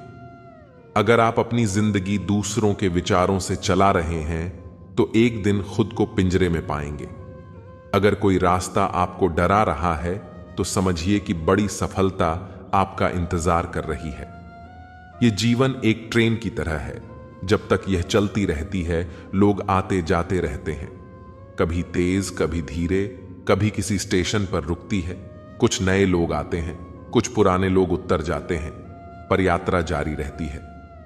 अगर आप अपनी जिंदगी दूसरों के विचारों से चला रहे हैं तो एक दिन खुद को पिंजरे में पाएंगे। अगर कोई रास्ता आपको डरा रहा है तो समझिए कि बड़ी सफलता आपका इंतजार कर रही है। यह जीवन एक ट्रेन की तरह है। जब तक यह चलती रहती है लोग आते जाते रहते हैं, कभी तेज कभी धीरे, कभी किसी स्टेशन पर रुकती है। कुछ नए लोग आते हैं, कुछ पुराने लोग उतर जाते हैं, पर यात्रा जारी रहती है।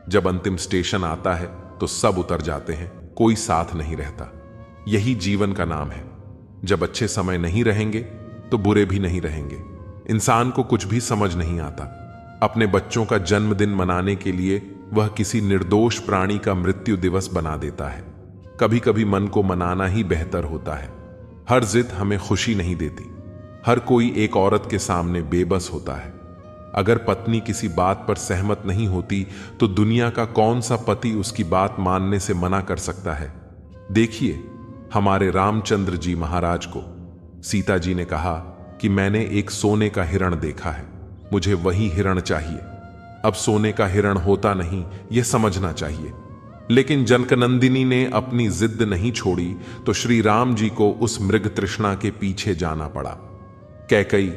जब अंतिम स्टेशन आता है तो सब उतर जाते हैं, कोई साथ नहीं रहता। यही जीवन का नाम है। जब अच्छे समय नहीं रहेंगे तो बुरे भी नहीं रहेंगे। इंसान को कुछ भी समझ नहीं आता। अपने बच्चों का जन्मदिन मनाने के लिए वह किसी निर्दोष प्राणी का मृत्यु दिवस बना देता है। कभी कभी मन को मनाना ही बेहतर होता है। हर जिद हमें खुशी नहीं देती। हर कोई एक औरत के सामने बेबस होता है। अगर पत्नी किसी बात पर सहमत नहीं होती तो दुनिया का कौन सा पति उसकी बात मानने से मना कर सकता है। देखिए, हमारे रामचंद्र जी महाराज को सीता जी ने कहा कि मैंने एक सोने का हिरण देखा है, मुझे वही हिरण चाहिए। अब सोने का हिरण होता नहीं, यह समझना चाहिए। लेकिन जनकनंदिनी ने अपनी जिद नहीं छोड़ी तो श्री राम जी को उस मृग तृष्णा के पीछे जाना पड़ा। कैकई,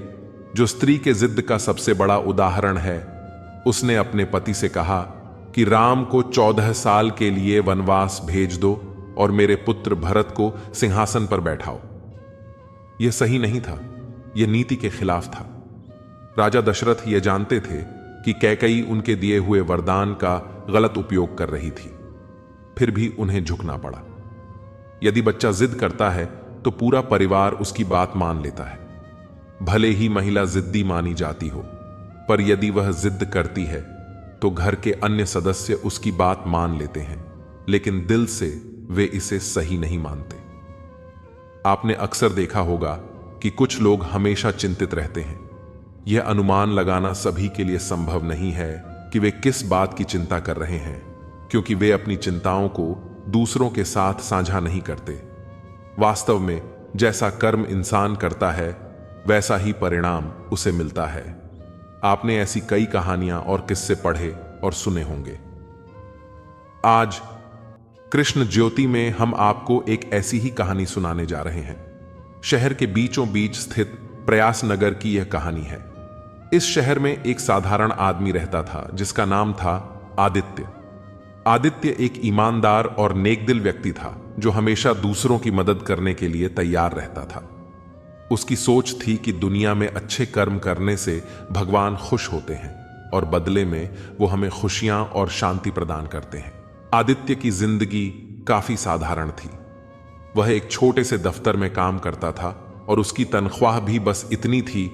जो स्त्री के जिद का सबसे बड़ा उदाहरण है, उसने अपने पति से कहा कि राम को 14 साल के लिए वनवास भेज दो और मेरे पुत्र भरत को सिंहासन पर बैठाओ। यह सही नहीं था, यह नीति के खिलाफ था। राजा दशरथ यह जानते थे कि कैकई उनके दिए हुए वरदान का गलत उपयोग कर रही थी, फिर भी उन्हें झुकना पड़ा। यदि बच्चा जिद करता है तो पूरा परिवार उसकी बात मान लेता है। भले ही महिला जिद्दी मानी जाती हो, पर यदि वह जिद करती है तो घर के अन्य सदस्य उसकी बात मान लेते हैं, लेकिन दिल से वे इसे सही नहीं मानते। आपने अक्सर देखा होगा कि कुछ लोग हमेशा चिंतित रहते हैं। यह अनुमान लगाना सभी के लिए संभव नहीं है कि वे किस बात की चिंता कर रहे हैं, क्योंकि वे अपनी चिंताओं को दूसरों के साथ साझा नहीं करते। वास्तव में जैसा कर्म इंसान करता है वैसा ही परिणाम उसे मिलता है। आपने ऐसी कई कहानियां और किस्से पढ़े और सुने होंगे। आज कृष्ण ज्योति में हम आपको एक ऐसी ही कहानी सुनाने जा रहे हैं। शहर के बीचों बीच स्थित प्रयास नगर की यह कहानी है। इस शहर में एक साधारण आदमी रहता था जिसका नाम था आदित्य। आदित्य एक ईमानदार और नेकदिल व्यक्ति था जो हमेशा दूसरों की मदद करने के लिए तैयार रहता था। उसकी सोच थी कि दुनिया में अच्छे कर्म करने से भगवान खुश होते हैं और बदले में वो हमें खुशियां और शांति प्रदान करते हैं। आदित्य की जिंदगी काफी साधारण थी। वह एक छोटे से दफ्तर में काम करता था और उसकी तनख्वाह भी बस इतनी थी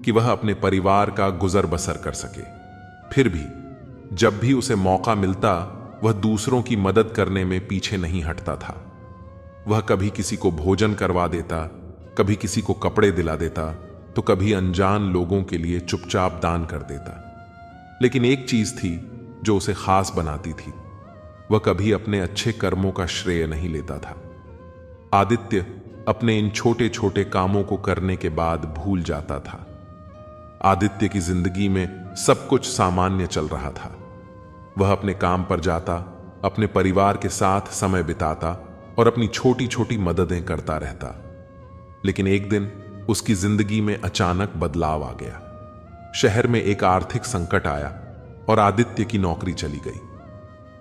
कि वह अपने परिवार का गुजर बसर कर सके। फिर भी जब भी उसे मौका मिलता वह दूसरों की मदद करने में पीछे नहीं हटता था। वह कभी किसी को भोजन करवा देता, कभी किसी को कपड़े दिला देता, तो कभी अनजान लोगों के लिए चुपचाप दान कर देता। लेकिन एक चीज थी जो उसे खास बनाती थी, वह कभी अपने अच्छे कर्मों का श्रेय नहीं लेता था। आदित्य अपने इन छोटे छोटे कामों को करने के बाद भूल जाता था। आदित्य की जिंदगी में सब कुछ सामान्य चल रहा था। वह अपने काम पर जाता, अपने परिवार के साथ समय बिताता और अपनी छोटी छोटी मददें करता रहता। लेकिन एक दिन उसकी जिंदगी में अचानक बदलाव आ गया। शहर में एक आर्थिक संकट आया और आदित्य की नौकरी चली गई।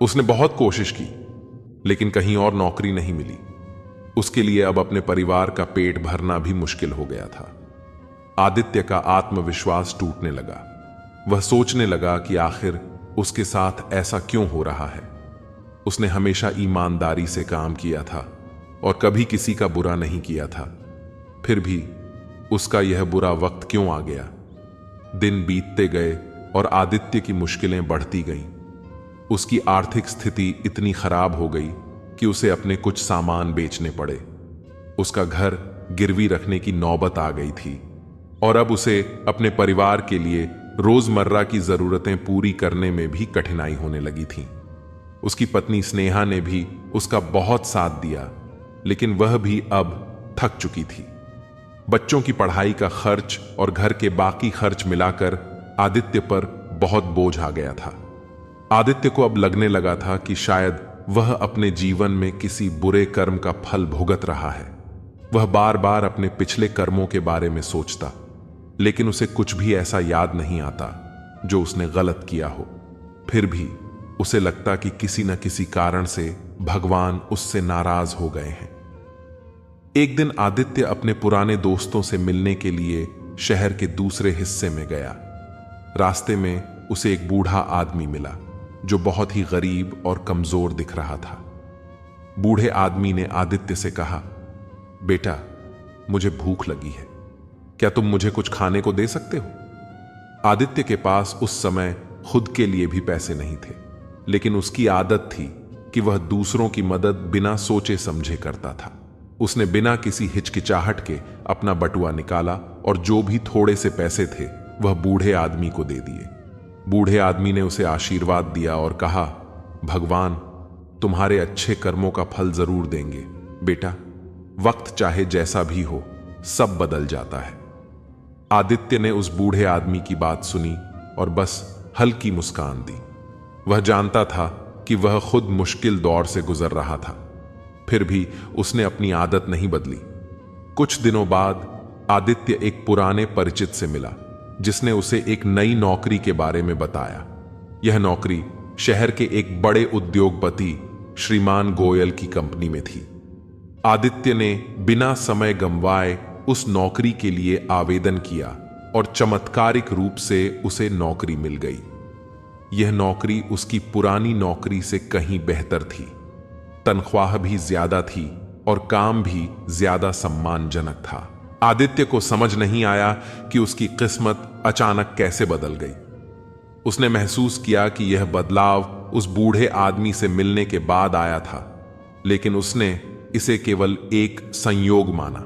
उसने बहुत कोशिश की, लेकिन कहीं और नौकरी नहीं मिली। उसके लिए अब अपने परिवार का पेट भरना भी मुश्किल हो गया था। आदित्य का आत्मविश्वास टूटने लगा। वह सोचने लगा कि आखिर उसके साथ ऐसा क्यों हो रहा है। उसने हमेशा ईमानदारी से काम किया था और कभी किसी का बुरा नहीं किया था। फिर भी उसका यह बुरा वक्त क्यों आ गया। दिन बीतते गए और आदित्य की मुश्किलें बढ़ती गईं। उसकी आर्थिक स्थिति इतनी खराब हो गई कि उसे अपने कुछ सामान बेचने पड़े। उसका घर गिरवी रखने की नौबत आ गई थी। और अब उसे अपने परिवार के लिए रोजमर्रा की जरूरतें पूरी करने में भी कठिनाई होने लगी थी। उसकी पत्नी स्नेहा ने भी उसका बहुत साथ दिया, लेकिन वह भी अब थक चुकी थी। बच्चों की पढ़ाई का खर्च और घर के बाकी खर्च मिलाकर आदित्य पर बहुत बोझ आ गया था। आदित्य को अब लगने लगा था कि शायद वह अपने जीवन में किसी बुरे कर्म का फल भुगत रहा है। वह बार बार अपने पिछले कर्मों के बारे में सोचता, लेकिन उसे कुछ भी ऐसा याद नहीं आता जो उसने गलत किया हो। फिर भी उसे लगता कि किसी न किसी कारण से भगवान उससे नाराज हो गए हैं। एक दिन आदित्य अपने पुराने दोस्तों से मिलने के लिए शहर के दूसरे हिस्से में गया। रास्ते में उसे एक बूढ़ा आदमी मिला जो बहुत ही गरीब और कमजोर दिख रहा था। बूढ़े आदमी ने आदित्य से कहा, बेटा, मुझे भूख लगी है, क्या तुम मुझे कुछ खाने को दे सकते हो? आदित्य के पास उस समय खुद के लिए भी पैसे नहीं थे, लेकिन उसकी आदत थी कि वह दूसरों की मदद बिना सोचे समझे करता था। उसने बिना किसी हिचकिचाहट के अपना बटुआ निकाला और जो भी थोड़े से पैसे थे वह बूढ़े आदमी को दे दिए। बूढ़े आदमी ने उसे आशीर्वाद दिया और कहा, भगवान तुम्हारे अच्छे कर्मों का फल जरूर देंगे बेटा। वक्त चाहे जैसा भी हो, सब बदल जाता है। आदित्य ने उस बूढ़े आदमी की बात सुनी और बस हल्की मुस्कान दी। वह जानता था कि वह खुद मुश्किल दौर से गुजर रहा था, फिर भी उसने अपनी आदत नहीं बदली। कुछ दिनों बाद आदित्य एक पुराने परिचित से मिला जिसने उसे एक नई नौकरी के बारे में बताया। यह नौकरी शहर के एक बड़े उद्योगपति श्रीमान गोयल की कंपनी में थी। आदित्य ने बिना समय गंवाए उस नौकरी के लिए आवेदन किया और चमत्कारिक रूप से उसे नौकरी मिल गई। यह नौकरी उसकी पुरानी नौकरी से कहीं बेहतर थी। तनख्वाह भी ज्यादा थी और काम भी ज्यादा सम्मानजनक था। आदित्य को समझ नहीं आया कि उसकी किस्मत अचानक कैसे बदल गई। उसने महसूस किया कि यह बदलाव उस बूढ़े आदमी से मिलने के बाद आया था, लेकिन उसने इसे केवल एक संयोग माना।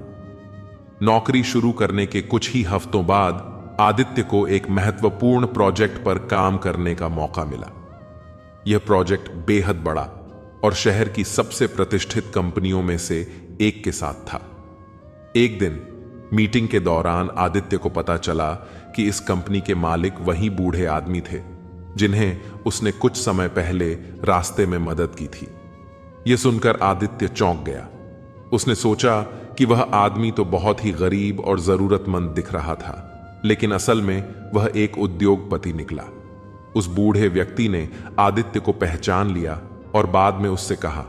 नौकरी शुरू करने के कुछ ही हफ्तों बाद आदित्य को एक महत्वपूर्ण प्रोजेक्ट पर काम करने का मौका मिला। यह प्रोजेक्ट बेहद बड़ा और शहर की सबसे प्रतिष्ठित कंपनियों में से एक के साथ था। एक दिन मीटिंग के दौरान आदित्य को पता चला कि इस कंपनी के मालिक वही बूढ़े आदमी थे जिन्हें उसने कुछ समय पहले रास्ते में मदद की थी। यह सुनकर आदित्य चौंक गया। उसने सोचा कि वह आदमी तो बहुत ही गरीब और जरूरतमंद दिख रहा था, लेकिन असल में वह एक उद्योगपति निकला। उस बूढ़े व्यक्ति ने आदित्य को पहचान लिया और बाद में उससे कहा,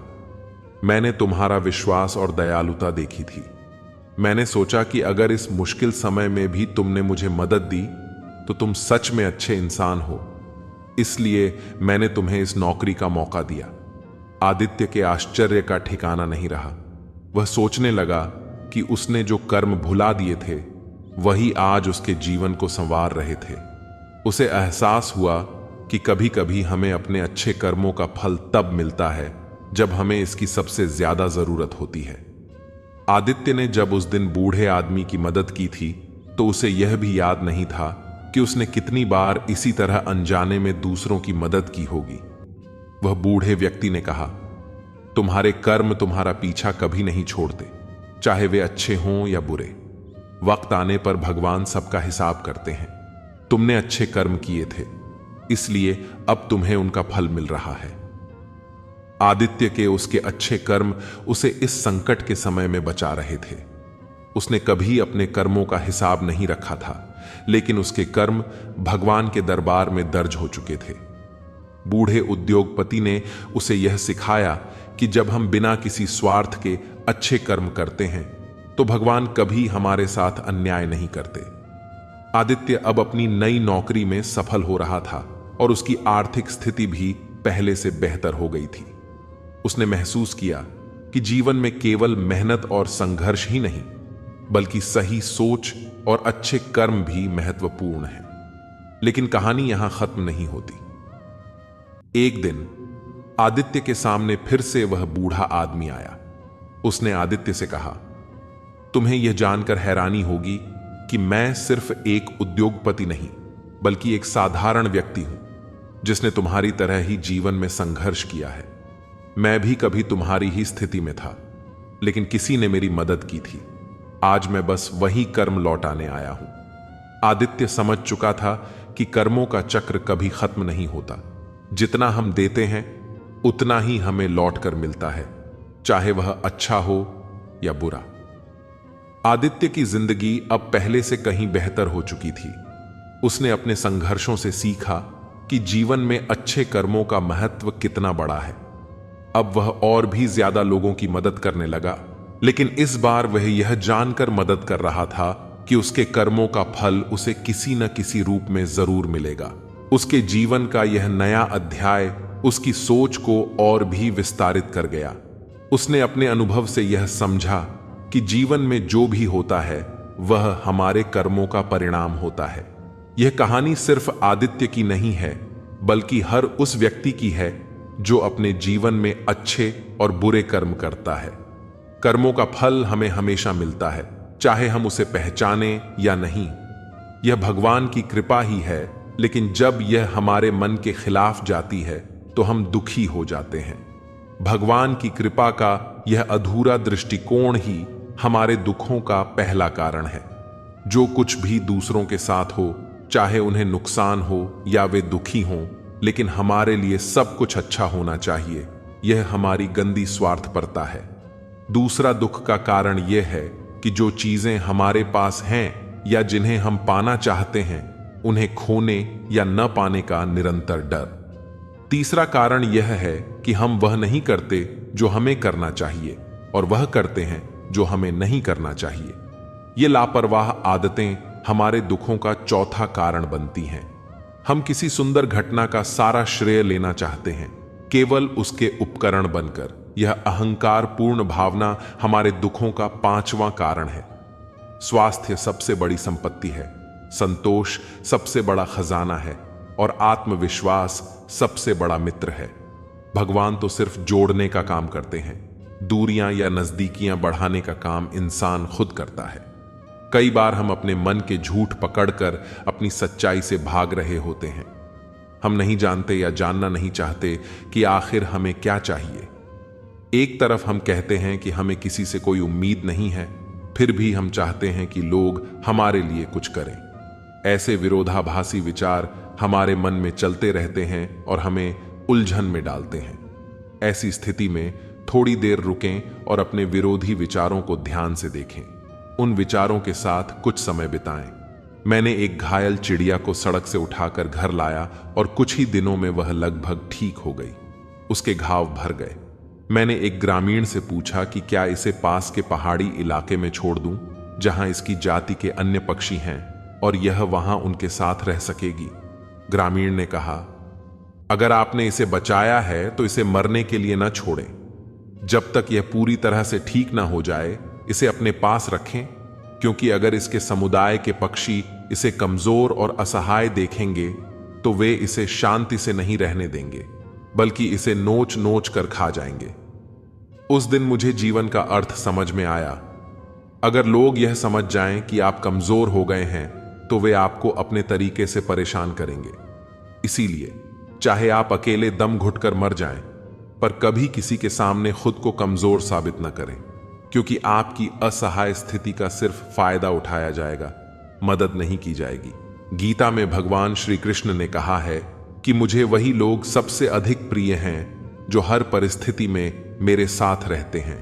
मैंने तुम्हारा विश्वास और दयालुता देखी थी। मैंने सोचा कि अगर इस मुश्किल समय में भी तुमने मुझे मदद दी तो तुम सच में अच्छे इंसान हो, इसलिए मैंने तुम्हें इस नौकरी का मौका दिया। आदित्य के आश्चर्य का ठिकाना नहीं रहा। वह सोचने लगा कि उसने जो कर्म भुला दिए थे वही आज उसके जीवन को संवार रहे थे। उसे एहसास हुआ कि कभी कभी हमें अपने अच्छे कर्मों का फल तब मिलता है जब हमें इसकी सबसे ज्यादा जरूरत होती है। आदित्य ने जब उस दिन बूढ़े आदमी की मदद की थी तो उसे यह भी याद नहीं था कि उसने कितनी बार इसी तरह अनजाने में दूसरों की मदद की होगी। वह बूढ़े व्यक्ति ने कहा, तुम्हारे कर्म तुम्हारा पीछा कभी नहीं छोड़ते, चाहे वे अच्छे हों या बुरे। वक्त आने पर भगवान सबका हिसाब करते हैं। तुमने अच्छे कर्म किए थे, इसलिए अब तुम्हें उनका फल मिल रहा है। आदित्य के उसके अच्छे कर्म उसे इस संकट के समय में बचा रहे थे। उसने कभी अपने कर्मों का हिसाब नहीं रखा था, लेकिन उसके कर्म भगवान के दरबार में दर्ज हो चुके थे। बूढ़े उद्योगपति ने उसे यह सिखाया कि जब हम बिना किसी स्वार्थ के अच्छे कर्म करते हैं तो भगवान कभी हमारे साथ अन्याय नहीं करते। आदित्य अब अपनी नई नौकरी में सफल हो रहा था और उसकी आर्थिक स्थिति भी पहले से बेहतर हो गई थी। उसने महसूस किया कि जीवन में केवल मेहनत और संघर्ष ही नहीं, बल्कि सही सोच और अच्छे कर्म भी महत्वपूर्ण हैं। लेकिन कहानी यहां खत्म नहीं होती। एक दिन आदित्य के सामने फिर से वह बूढ़ा आदमी आया। उसने आदित्य से कहा, तुम्हें यह जानकर हैरानी होगी कि मैं सिर्फ एक उद्योगपति नहीं, बल्कि एक साधारण व्यक्ति हूं जिसने तुम्हारी तरह ही जीवन में संघर्ष किया है। मैं भी कभी तुम्हारी ही स्थिति में था, लेकिन किसी ने मेरी मदद की थी। आज मैं बस वही कर्म लौटाने आया हूं। आदित्य समझ चुका था कि कर्मों का चक्र कभी खत्म नहीं होता। जितना हम देते हैं उतना ही हमें लौट कर मिलता है, चाहे वह अच्छा हो या बुरा। आदित्य की जिंदगी अब पहले से कहीं बेहतर हो चुकी थी। उसने अपने संघर्षों से सीखा कि जीवन में अच्छे कर्मों का महत्व कितना बड़ा है। अब वह और भी ज्यादा लोगों की मदद करने लगा, लेकिन इस बार वह यह जानकर मदद कर रहा था कि उसके कर्मों का फल उसे किसी न किसी रूप में जरूर मिलेगा। उसके जीवन का यह नया अध्याय उसकी सोच को और भी विस्तारित कर गया। उसने अपने अनुभव से यह समझा कि जीवन में जो भी होता है वह हमारे कर्मों का परिणाम होता है। यह कहानी सिर्फ आदित्य की नहीं है, बल्कि हर उस व्यक्ति की है जो अपने जीवन में अच्छे और बुरे कर्म करता है। कर्मों का फल हमें हमेशा मिलता है, चाहे हम उसे पहचाने या नहीं। यह भगवान की कृपा ही है, लेकिन जब यह हमारे मन के खिलाफ जाती है तो हम दुखी हो जाते हैं। भगवान की कृपा का यह अधूरा दृष्टिकोण ही हमारे दुखों का पहला कारण है। जो कुछ भी दूसरों के साथ हो, चाहे उन्हें नुकसान हो या वे दुखी हों, लेकिन हमारे लिए सब कुछ अच्छा होना चाहिए, यह हमारी गंदी स्वार्थपरता है। दूसरा दुख का कारण यह है कि जो चीजें हमारे पास हैं या जिन्हें हम पाना चाहते हैं, उन्हें खोने या न पाने का निरंतर डर। तीसरा कारण यह है कि हम वह नहीं करते जो हमें करना चाहिए और वह करते हैं जो हमें नहीं करना चाहिए। ये लापरवाह आदतें हमारे दुखों का चौथा कारण बनती हैं। हम किसी सुंदर घटना का सारा श्रेय लेना चाहते हैं, केवल उसके उपकरण बनकर। यह अहंकार पूर्ण भावना हमारे दुखों का पांचवां कारण है। स्वास्थ्य सबसे बड़ी संपत्ति है, संतोष सबसे बड़ा खजाना है और आत्मविश्वास सबसे बड़ा मित्र है। भगवान तो सिर्फ जोड़ने का काम करते हैं, दूरियां या नजदीकियां बढ़ाने का काम इंसान खुद करता है। कई बार हम अपने मन के झूठ पकड़कर अपनी सच्चाई से भाग रहे होते हैं। हम नहीं जानते या जानना नहीं चाहते कि आखिर हमें क्या चाहिए। एक तरफ हम कहते हैं कि हमें किसी से कोई उम्मीद नहीं है, फिर भी हम चाहते हैं कि लोग हमारे लिए कुछ करें। ऐसे विरोधाभासी विचार हमारे मन में चलते रहते हैं और हमें उलझन में डालते हैं। ऐसी स्थिति में थोड़ी देर रुकें और अपने विरोधी विचारों को ध्यान से देखें। उन विचारों के साथ कुछ समय बिताएं। मैंने एक घायल चिड़िया को सड़क से उठाकर घर लाया और कुछ ही दिनों में वह लगभग ठीक हो गई। उसके घाव भर गए। मैंने एक ग्रामीण से पूछा कि क्या इसे पास के पहाड़ी इलाके में छोड़ दूं, जहां इसकी जाति के अन्य पक्षी हैं और यह वहां उनके साथ रह सकेगी। ग्रामीण ने कहा, अगर आपने इसे बचाया है तो इसे मरने के लिए न छोड़ें। जब तक यह पूरी तरह से ठीक ना हो जाए, इसे अपने पास रखें, क्योंकि अगर इसके समुदाय के पक्षी इसे कमजोर और असहाय देखेंगे तो वे इसे शांति से नहीं रहने देंगे, बल्कि इसे नोच नोच कर खा जाएंगे। उस दिन मुझे जीवन का अर्थ समझ में आया। अगर लोग यह समझ जाएं कि आप कमजोर हो गए हैं तो वे आपको अपने तरीके से परेशान करेंगे। इसीलिए चाहे आप अकेले दम घुटकर मर जाएं, पर कभी किसी के सामने खुद को कमजोर साबित न करें, क्योंकि आपकी असहाय स्थिति का सिर्फ फायदा उठाया जाएगा, मदद नहीं की जाएगी। गीता में भगवान श्री कृष्ण ने कहा है कि मुझे वही लोग सबसे अधिक प्रिय हैं जो हर परिस्थिति में मेरे साथ रहते हैं।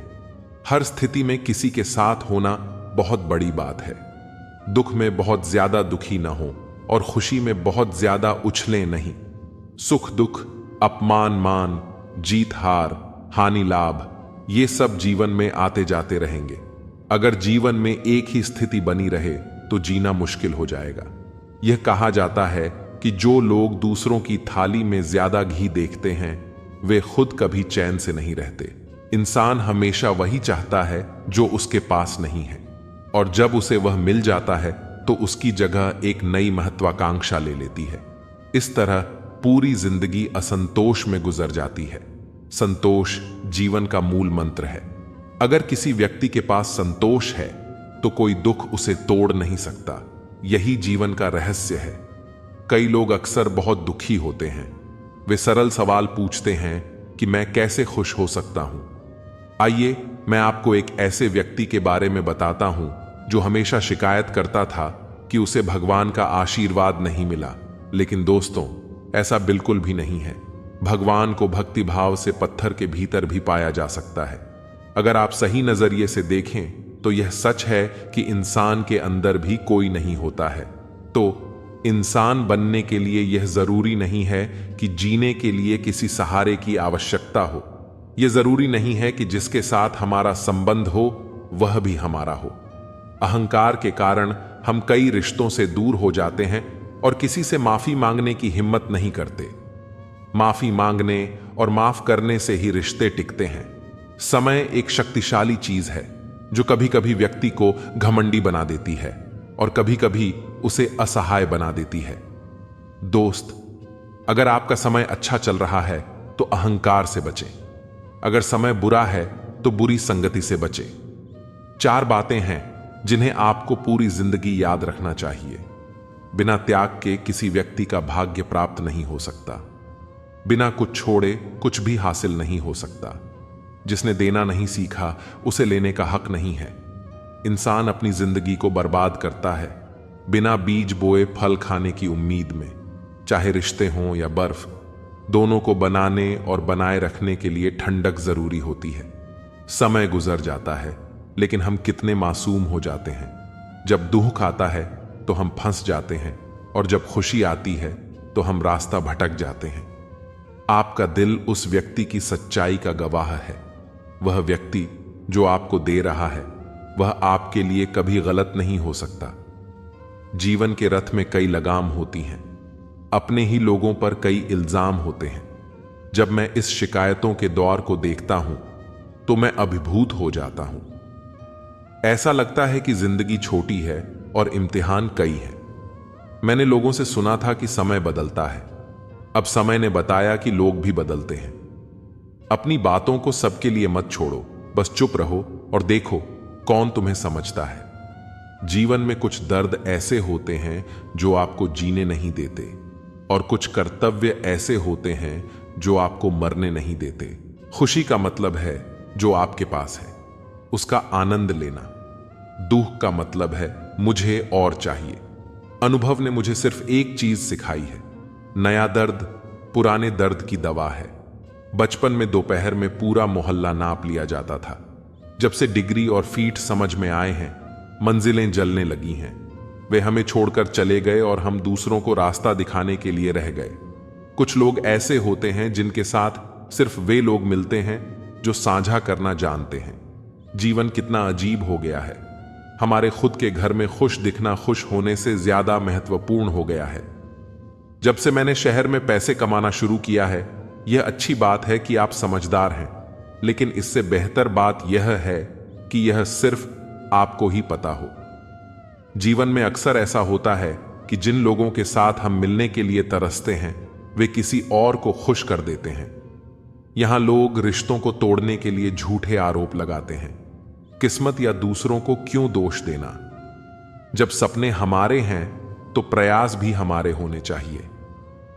हर स्थिति में किसी के साथ होना बहुत बड़ी बात है। दुख में बहुत ज्यादा दुखी ना हो और खुशी में बहुत ज्यादा उछलें नहीं। सुख दुख, अपमान मान, जीत हार, हानि लाभ, ये सब जीवन में आते जाते रहेंगे। अगर जीवन में एक ही स्थिति बनी रहे तो जीना मुश्किल हो जाएगा। यह कहा जाता है कि जो लोग दूसरों की थाली में ज्यादा घी देखते हैं वे खुद कभी चैन से नहीं रहते। इंसान हमेशा वही चाहता है जो उसके पास नहीं है, और जब उसे वह मिल जाता है तो उसकी जगह एक नई महत्वाकांक्षा ले लेती है। इस तरह पूरी जिंदगी असंतोष में गुजर जाती है। संतोष जीवन का मूल मंत्र है। अगर किसी व्यक्ति के पास संतोष है तो कोई दुख उसे तोड़ नहीं सकता। यही जीवन का रहस्य है। कई लोग अक्सर बहुत दुखी होते हैं। वे सरल सवाल पूछते हैं कि मैं कैसे खुश हो सकता हूं। आइए मैं आपको एक ऐसे व्यक्ति के बारे में बताता हूं जो हमेशा शिकायत करता था कि उसे भगवान का आशीर्वाद नहीं मिला। लेकिन दोस्तों, ऐसा बिल्कुल भी नहीं है। भगवान को भक्ति भाव से पत्थर के भीतर भी पाया जा सकता है। अगर आप सही नजरिए से देखें तो यह सच है कि इंसान के अंदर भी कोई नहीं होता है। तो इंसान बनने के लिए यह जरूरी नहीं है कि जीने के लिए किसी सहारे की आवश्यकता हो। यह जरूरी नहीं है कि जिसके साथ हमारा संबंध हो वह भी हमारा हो। अहंकार के कारण हम कई रिश्तों से दूर हो जाते हैं और किसी से माफी मांगने की हिम्मत नहीं करते। माफी मांगने और माफ करने से ही रिश्ते टिकते हैं। समय एक शक्तिशाली चीज है जो कभी कभी व्यक्ति को घमंडी बना देती है और कभी कभी उसे असहाय बना देती है। दोस्त, अगर आपका समय अच्छा चल रहा है तो अहंकार से बचें। अगर समय बुरा है तो बुरी संगति से बचें। 4 बातें हैं जिन्हें आपको पूरी जिंदगी याद रखना चाहिए। बिना त्याग के किसी व्यक्ति का भाग्य प्राप्त नहीं हो सकता। बिना कुछ छोड़े कुछ भी हासिल नहीं हो सकता। जिसने देना नहीं सीखा उसे लेने का हक नहीं है। इंसान अपनी जिंदगी को बर्बाद करता है बिना बीज बोए फल खाने की उम्मीद में। चाहे रिश्ते हों या बर्फ, दोनों को बनाने और बनाए रखने के लिए ठंडक जरूरी होती है। समय गुजर जाता है लेकिन हम कितने मासूम हो जाते हैं। जब दुख आता है तो हम फंस जाते हैं और जब खुशी आती है तो हम रास्ता भटक जाते हैं। आपका दिल उस व्यक्ति की सच्चाई का गवाह है। वह व्यक्ति जो आपको दे रहा है वह आपके लिए कभी गलत नहीं हो सकता। जीवन के रथ में कई लगाम होती हैं। अपने ही लोगों पर कई इल्जाम होते हैं। जब मैं इस शिकायतों के दौर को देखता हूं तो मैं अभिभूत हो जाता हूं। ऐसा लगता है कि जिंदगी छोटी है और इम्तिहान कई हैं। मैंने लोगों से सुना था कि समय बदलता है। अब समय ने बताया कि लोग भी बदलते हैं। अपनी बातों को सबके लिए मत छोड़ो, बस चुप रहो और देखो कौन तुम्हें समझता है। जीवन में कुछ दर्द ऐसे होते हैं जो आपको जीने नहीं देते और कुछ कर्तव्य ऐसे होते हैं जो आपको मरने नहीं देते। खुशी का मतलब है जो आपके पास है उसका आनंद लेना। दुख का मतलब है मुझे और चाहिए। अनुभव ने मुझे सिर्फ एक चीज सिखाई है, नया दर्द पुराने दर्द की दवा है। बचपन में दोपहर में पूरा मोहल्ला नाप लिया जाता था। जब से डिग्री और फीट समझ में आए हैं, मंजिलें जलने लगी हैं। वे हमें छोड़कर चले गए और हम दूसरों को रास्ता दिखाने के लिए रह गए। कुछ लोग ऐसे होते हैं जिनके साथ सिर्फ वे लोग मिलते हैं जो साझा करना जानते हैं। जीवन कितना अजीब हो गया है। हमारे खुद के घर में खुश दिखना खुश होने से ज्यादा महत्वपूर्ण हो गया है। जब से मैंने शहर में पैसे कमाना शुरू किया है, यह अच्छी बात है कि आप समझदार हैं, लेकिन इससे बेहतर बात यह है कि यह सिर्फ आपको ही पता हो। जीवन में अक्सर ऐसा होता है कि जिन लोगों के साथ हम मिलने के लिए तरसते हैं वे किसी और को खुश कर देते हैं। यहां लोग रिश्तों को तोड़ने के लिए झूठे आरोप लगाते हैं। किस्मत या दूसरों को क्यों दोष देना? जब सपने हमारे हैं तो प्रयास भी हमारे होने चाहिए।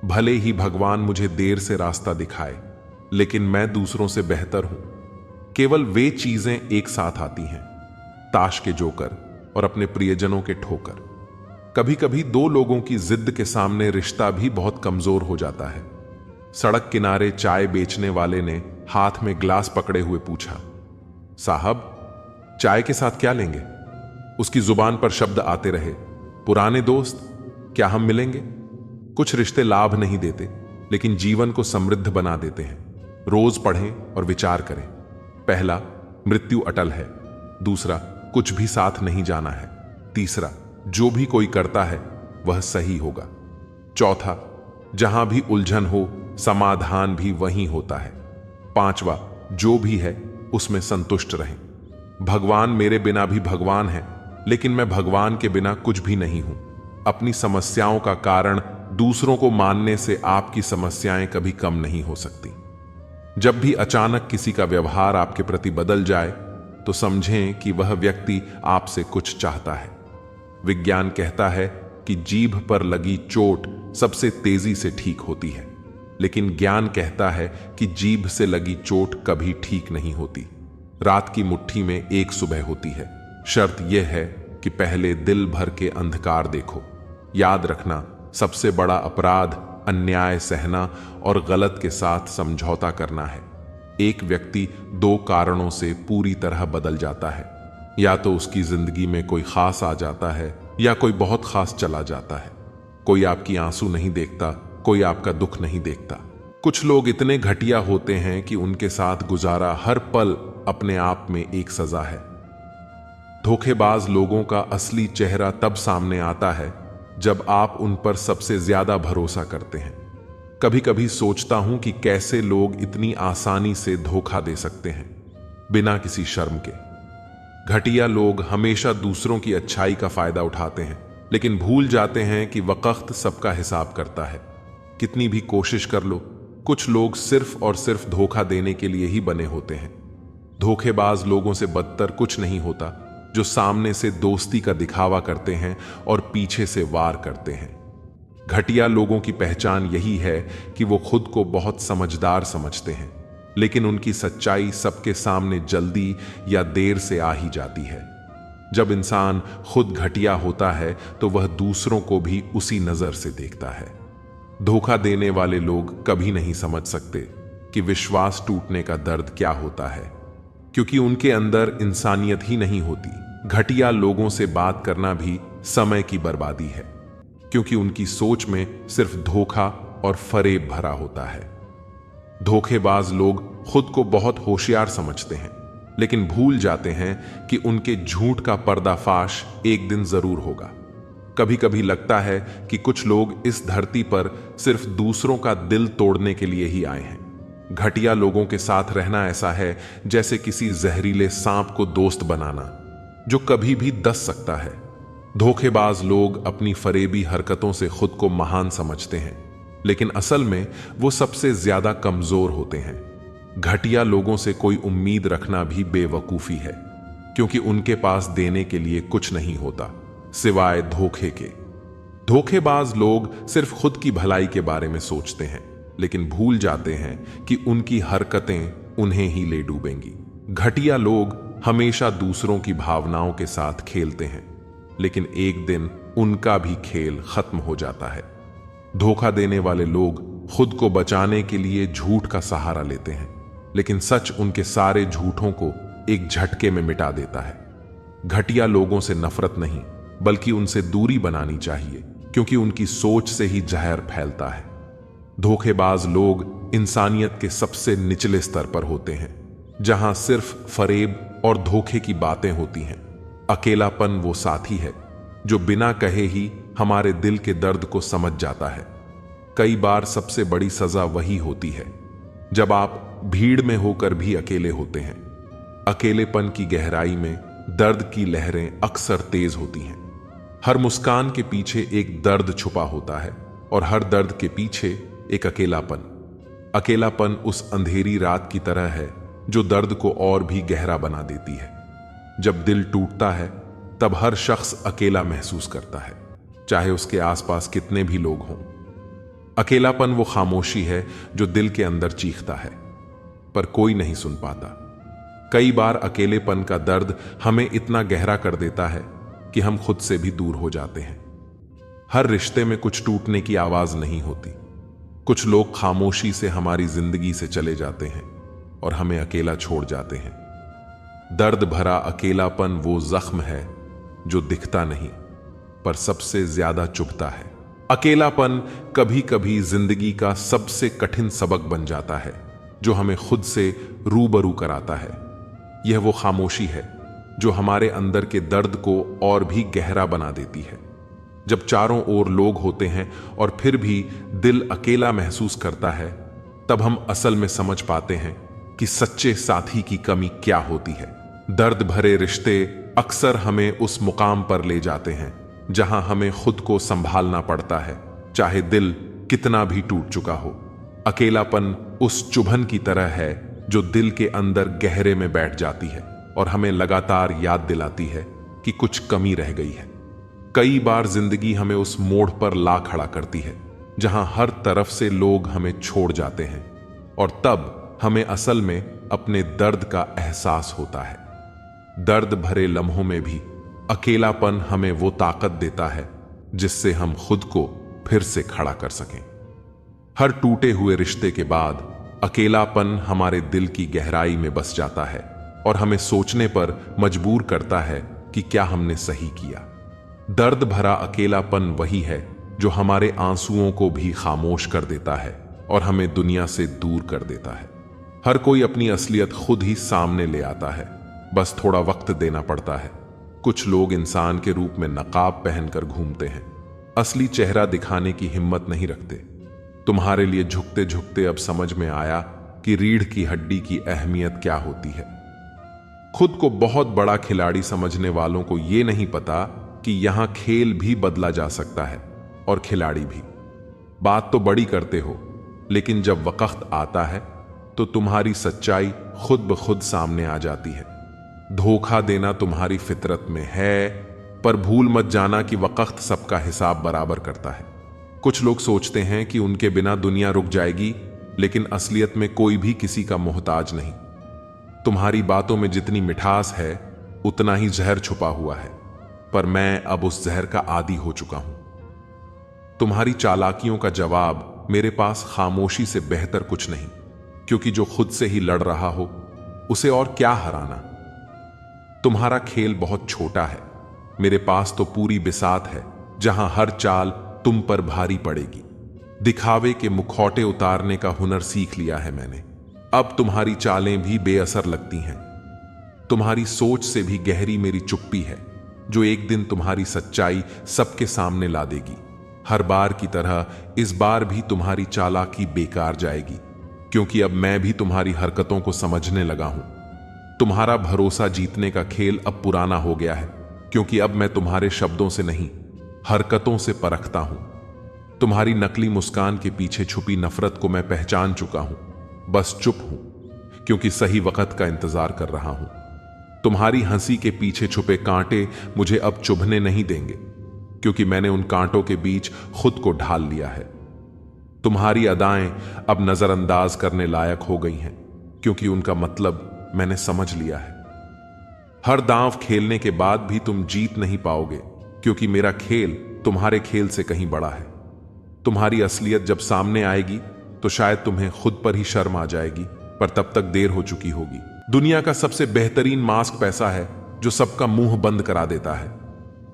भले ही भगवान मुझे देर से रास्ता दिखाए, लेकिन मैं दूसरों से बेहतर हूं। केवल वे चीजें एक साथ आती हैं, ताश के जोकर और अपने प्रियजनों के ठोकर। कभी कभी 2 लोगों की जिद के सामने रिश्ता भी बहुत कमजोर हो जाता है। सड़क किनारे चाय बेचने वाले ने हाथ में ग्लास पकड़े हुए पूछा, साहब चाय के साथ क्या लेंगे? उसकी जुबान पर शब्द आते रहे, पुराने दोस्त, क्या हम मिलेंगे? कुछ रिश्ते लाभ नहीं देते लेकिन जीवन को समृद्ध बना देते हैं। रोज पढ़ें और विचार करें। पहला, मृत्यु अटल है। दूसरा, कुछ भी साथ नहीं जाना है। तीसरा, जो भी कोई करता है वह सही होगा। चौथा, जहां भी उलझन हो समाधान भी वहीं होता है। पांचवा, जो भी है उसमें संतुष्ट रहें। भगवान मेरे बिना भी भगवान है, लेकिन मैं भगवान के बिना कुछ भी नहीं हूं। अपनी समस्याओं का कारण दूसरों को मानने से आपकी समस्याएं कभी कम नहीं हो सकती। जब भी अचानक किसी का व्यवहार आपके प्रति बदल जाए तो समझें कि वह व्यक्ति आपसे कुछ चाहता है। विज्ञान कहता है कि जीभ पर लगी चोट सबसे तेजी से ठीक होती है, लेकिन ज्ञान कहता है कि जीभ से लगी चोट कभी ठीक नहीं होती। रात की मुट्ठी में एक सुबह होती है। शर्त यह है कि पहले दिल भर के अंधकार देखो। याद रखना, सबसे बड़ा अपराध अन्याय सहना और गलत के साथ समझौता करना है। एक व्यक्ति दो कारणों से पूरी तरह बदल जाता है। या तो उसकी जिंदगी में कोई खास आ जाता है या कोई बहुत खास चला जाता है। कोई आपकी आंसू नहीं देखता, कोई आपका दुख नहीं देखता। कुछ लोग इतने घटिया होते हैं कि उनके साथ गुजारा हर पल अपने आप में एक सजा है। धोखेबाज लोगों का असली चेहरा तब सामने आता है जब आप उन पर सबसे ज्यादा भरोसा करते हैं। कभी कभी सोचता हूं कि कैसे लोग इतनी आसानी से धोखा दे सकते हैं बिना किसी शर्म के। घटिया लोग हमेशा दूसरों की अच्छाई का फायदा उठाते हैं, लेकिन भूल जाते हैं कि वक्त सबका हिसाब करता है। कितनी भी कोशिश कर लो, कुछ लोग सिर्फ और सिर्फ धोखा देने के लिए ही बने होते हैं। धोखेबाज लोगों से बदतर कुछ नहीं होता, जो सामने से दोस्ती का दिखावा करते हैं और पीछे से वार करते हैं। घटिया लोगों की पहचान यही है कि वो खुद को बहुत समझदार समझते हैं, लेकिन उनकी सच्चाई सबके सामने जल्दी या देर से आ ही जाती है। जब इंसान खुद घटिया होता है तो वह दूसरों को भी उसी नजर से देखता है। धोखा देने वाले लोग कभी नहीं समझ सकते कि विश्वास टूटने का दर्द क्या होता है, क्योंकि उनके अंदर इंसानियत ही नहीं होती। घटिया लोगों से बात करना भी समय की बर्बादी है, क्योंकि उनकी सोच में सिर्फ धोखा और फरेब भरा होता है। धोखेबाज लोग खुद को बहुत होशियार समझते हैं, लेकिन भूल जाते हैं कि उनके झूठ का पर्दाफाश एक दिन जरूर होगा। कभी कभी लगता है कि कुछ लोग इस धरती पर सिर्फ दूसरों का दिल तोड़ने के लिए ही आए हैं। घटिया लोगों के साथ रहना ऐसा है जैसे किसी जहरीले सांप को दोस्त बनाना, जो कभी भी डस सकता है। धोखेबाज लोग अपनी फरेबी हरकतों से खुद को महान समझते हैं, लेकिन असल में वो सबसे ज्यादा कमजोर होते हैं। घटिया लोगों से कोई उम्मीद रखना भी बेवकूफी है, क्योंकि उनके पास देने के लिए कुछ नहीं होता सिवाय धोखे के। धोखेबाज लोग सिर्फ खुद की भलाई के बारे में सोचते हैं, लेकिन भूल जाते हैं कि उनकी हरकतें उन्हें ही ले डूबेंगी। घटिया लोग हमेशा दूसरों की भावनाओं के साथ खेलते हैं, लेकिन एक दिन उनका भी खेल खत्म हो जाता है। धोखा देने वाले लोग खुद को बचाने के लिए झूठ का सहारा लेते हैं, लेकिन सच उनके सारे झूठों को एक झटके में मिटा देता है। घटिया लोगों से नफरत नहीं, बल्कि उनसे दूरी बनानी चाहिए, क्योंकि उनकी सोच से ही जहर फैलता है। धोखेबाज लोग इंसानियत के सबसे निचले स्तर पर होते हैं, जहां सिर्फ फरेब और धोखे की बातें होती हैं। अकेलापन वो साथी है जो बिना कहे ही हमारे दिल के दर्द को समझ जाता है। कई बार सबसे बड़ी सजा वही होती है जब आप भीड़ में होकर भी अकेले होते हैं। अकेलेपन की गहराई में दर्द की लहरें अक्सर तेज होती हैं। हर मुस्कान के पीछे एक दर्द छुपा होता है, और हर दर्द के पीछे एक अकेलापन। अकेलापन उस अंधेरी रात की तरह है जो दर्द को और भी गहरा बना देती है। जब दिल टूटता है तब हर शख्स अकेला महसूस करता है, चाहे उसके आसपास कितने भी लोग हों। अकेलापन वो खामोशी है जो दिल के अंदर चीखता है, पर कोई नहीं सुन पाता। कई बार अकेलेपन का दर्द हमें इतना गहरा कर देता है कि हम खुद से भी दूर हो जाते हैं। हर रिश्ते में कुछ टूटने की आवाज नहीं होती। कुछ लोग खामोशी से हमारी जिंदगी से चले जाते हैं और हमें अकेला छोड़ जाते हैं। दर्द भरा अकेलापन वो जख्म है जो दिखता नहीं, पर सबसे ज्यादा चुभता है। अकेलापन कभी कभी जिंदगी का सबसे कठिन सबक बन जाता है, जो हमें खुद से रूबरू कराता है। यह वो खामोशी है जो हमारे अंदर के दर्द को और भी गहरा बना देती है। जब चारों ओर लोग होते हैं और फिर भी दिल अकेला महसूस करता है, तब हम असल में समझ पाते हैं कि सच्चे साथी की कमी क्या होती है। दर्द भरे रिश्ते अक्सर हमें उस मुकाम पर ले जाते हैं जहां हमें खुद को संभालना पड़ता है, चाहे दिल कितना भी टूट चुका हो। अकेलापन उस चुभन की तरह है जो दिल के अंदर गहरे में बैठ जाती है, और हमें लगातार याद दिलाती है कि कुछ कमी रह गई है। कई बार जिंदगी हमें उस मोड़ पर ला खड़ा करती है जहां हर तरफ से लोग हमें छोड़ जाते हैं, और तब हमें असल में अपने दर्द का एहसास होता है। दर्द भरे लम्हों में भी अकेलापन हमें वो ताकत देता है जिससे हम खुद को फिर से खड़ा कर सकें। हर टूटे हुए रिश्ते के बाद अकेलापन हमारे दिल की गहराई में बस जाता है और हमें सोचने पर मजबूर करता है कि क्या हमने सही किया। दर्द भरा अकेलापन वही है जो हमारे आंसुओं को भी खामोश कर देता है और हमें दुनिया से दूर कर देता है। हर कोई अपनी असलियत खुद ही सामने ले आता है, बस थोड़ा वक्त देना पड़ता है। कुछ लोग इंसान के रूप में नकाब पहनकर घूमते हैं, असली चेहरा दिखाने की हिम्मत नहीं रखते। तुम्हारे लिए झुकते झुकते अब समझ में आया कि रीढ़ की हड्डी की अहमियत क्या होती है। खुद को बहुत बड़ा खिलाड़ी समझने वालों को यह नहीं पता कि यहां खेल भी बदला जा सकता है और खिलाड़ी भी। बात तो बड़ी करते हो, लेकिन जब वक्त आता है तो तुम्हारी सच्चाई खुद ब खुद सामने आ जाती है। धोखा देना तुम्हारी फितरत में है, पर भूल मत जाना कि वक्त सबका हिसाब बराबर करता है। कुछ लोग सोचते हैं कि उनके बिना दुनिया रुक जाएगी, लेकिन असलियत में कोई भी किसी का मोहताज नहीं। तुम्हारी बातों में जितनी मिठास है उतना ही जहर छुपा हुआ है, पर मैं अब उस जहर का आदी हो चुका हूं। तुम्हारी चालाकियों का जवाब मेरे पास खामोशी से बेहतर कुछ नहीं, क्योंकि जो खुद से ही लड़ रहा हो उसे और क्या हराना। तुम्हारा खेल बहुत छोटा है, मेरे पास तो पूरी बिसात है जहां हर चाल तुम पर भारी पड़ेगी। दिखावे के मुखौटे उतारने का हुनर सीख लिया है मैंने। अब तुम्हारी चालें भी बेअसर लगती हैं। तुम्हारी सोच से भी गहरी मेरी चुप्पी है, जो एक दिन तुम्हारी सच्चाई सबके सामने ला देगी। हर बार की तरह इस बार भी तुम्हारी चालाकी बेकार जाएगी, क्योंकि अब मैं भी तुम्हारी हरकतों को समझने लगा हूं। तुम्हारा भरोसा जीतने का खेल अब पुराना हो गया है, क्योंकि अब मैं तुम्हारे शब्दों से नहीं, हरकतों से परखता हूं। तुम्हारी नकली मुस्कान के पीछे छुपी नफरत को मैं पहचान चुका हूं। बस चुप हूं, क्योंकि सही वक्त का इंतजार कर रहा हूं। तुम्हारी हंसी के पीछे छुपे कांटे मुझे अब चुभने नहीं देंगे, क्योंकि मैंने उन कांटों के बीच खुद को ढाल लिया है। तुम्हारी अदाएं अब नजरअंदाज करने लायक हो गई हैं, क्योंकि उनका मतलब मैंने समझ लिया है। हर दांव खेलने के बाद भी तुम जीत नहीं पाओगे, क्योंकि मेरा खेल तुम्हारे खेल से कहीं बड़ा है। तुम्हारी असलियत जब सामने आएगी तो शायद तुम्हें खुद पर ही शर्म आ जाएगी, पर तब तक देर हो चुकी होगी। दुनिया का सबसे बेहतरीन मास्क पैसा है, जो सबका मुंह बंद करा देता है।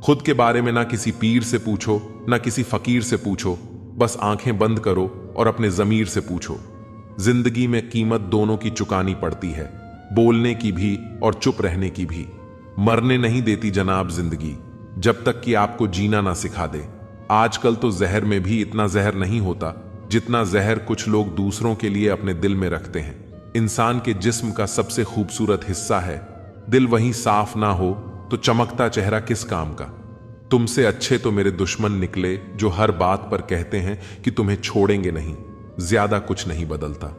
खुद के बारे में ना किसी पीर से पूछो, ना किसी फकीर से पूछो, बस आंखें बंद करो और अपने जमीर से पूछो। जिंदगी में कीमत दोनों की चुकानी पड़ती है, बोलने की भी और चुप रहने की भी। मरने नहीं देती जनाब जिंदगी, जब तक कि आपको जीना ना सिखा दे। आजकल तो जहर में भी इतना जहर नहीं होता जितना जहर कुछ लोग दूसरों के लिए अपने दिल में रखते हैं। इंसान के जिस्म का सबसे खूबसूरत हिस्सा है दिल, वहीं साफ ना हो तो चमकता चेहरा किस काम का। तुमसे अच्छे तो मेरे दुश्मन निकले, जो हर बात पर कहते हैं कि तुम्हें छोड़ेंगे नहीं। ज्यादा कुछ नहीं बदलता।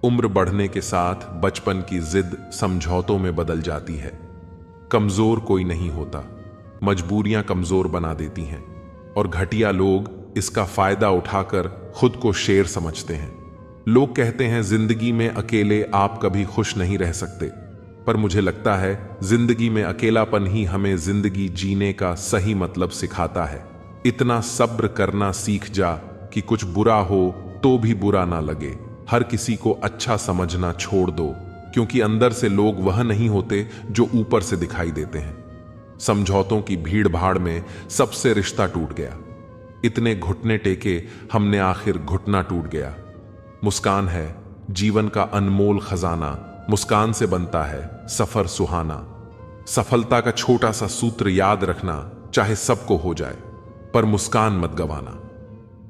उम्र बढ़ने के साथ बचपन की जिद समझौतों में बदल जाती है। कमजोर कोई नहीं होता, मजबूरियां कमजोर बना देती हैं, और घटिया लोग इसका फायदा उठाकर खुद को शेर समझते हैं। लोग कहते हैं जिंदगी में अकेले आप कभी खुश नहीं रह सकते, पर मुझे लगता है जिंदगी में अकेलापन ही हमें जिंदगी जीने का सही मतलब सिखाता है। इतना सब्र करना सीख जा कि कुछ बुरा हो तो भी बुरा ना लगे। हर किसी को अच्छा समझना छोड़ दो, क्योंकि अंदर से लोग वह नहीं होते जो ऊपर से दिखाई देते हैं। समझौतों की भीड़ भाड़ में सबसे रिश्ता टूट गया। इतने घुटने टेके हमने आखिर घुटना टूट गया। मुस्कान है जीवन का अनमोल खजाना, मुस्कान से बनता है सफर सुहाना। सफलता का छोटा सा सूत्र याद रखना, चाहे सबको हो जाए, पर मुस्कान मत गवाना।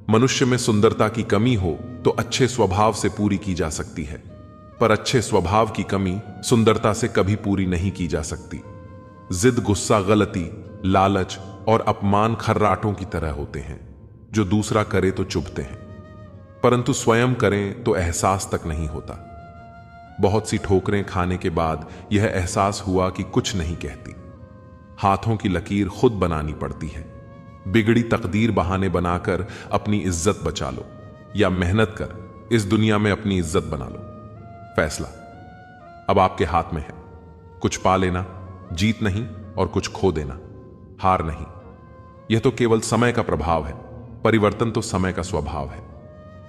मनुष्य में सुंदरता की कमी हो तो अच्छे स्वभाव से पूरी की जा सकती है, पर अच्छे स्वभाव की कमी सुंदरता से कभी पूरी नहीं की जा सकती। जिद, गुस्सा, गलती, लालच और अपमान खर्राटों की तरह होते हैं, जो दूसरा करे तो चुभते हैं, परंतु स्वयं करें तो एहसास तक नहीं होता। बहुत सी ठोकरें खाने के बाद यह एहसास हुआ कि कुछ नहीं कहती। हाथों की लकीर खुद बनानी पड़ती है। बिगड़ी तकदीर बहाने बनाकर अपनी इज्जत बचा लो, या मेहनत कर इस दुनिया में अपनी इज्जत बना लो। फैसला अब आपके हाथ में है। कुछ पा लेना, जीत नहीं, और कुछ खो देना, हार नहीं। यह तो केवल समय का प्रभाव है, परिवर्तन तो समय का स्वभाव है।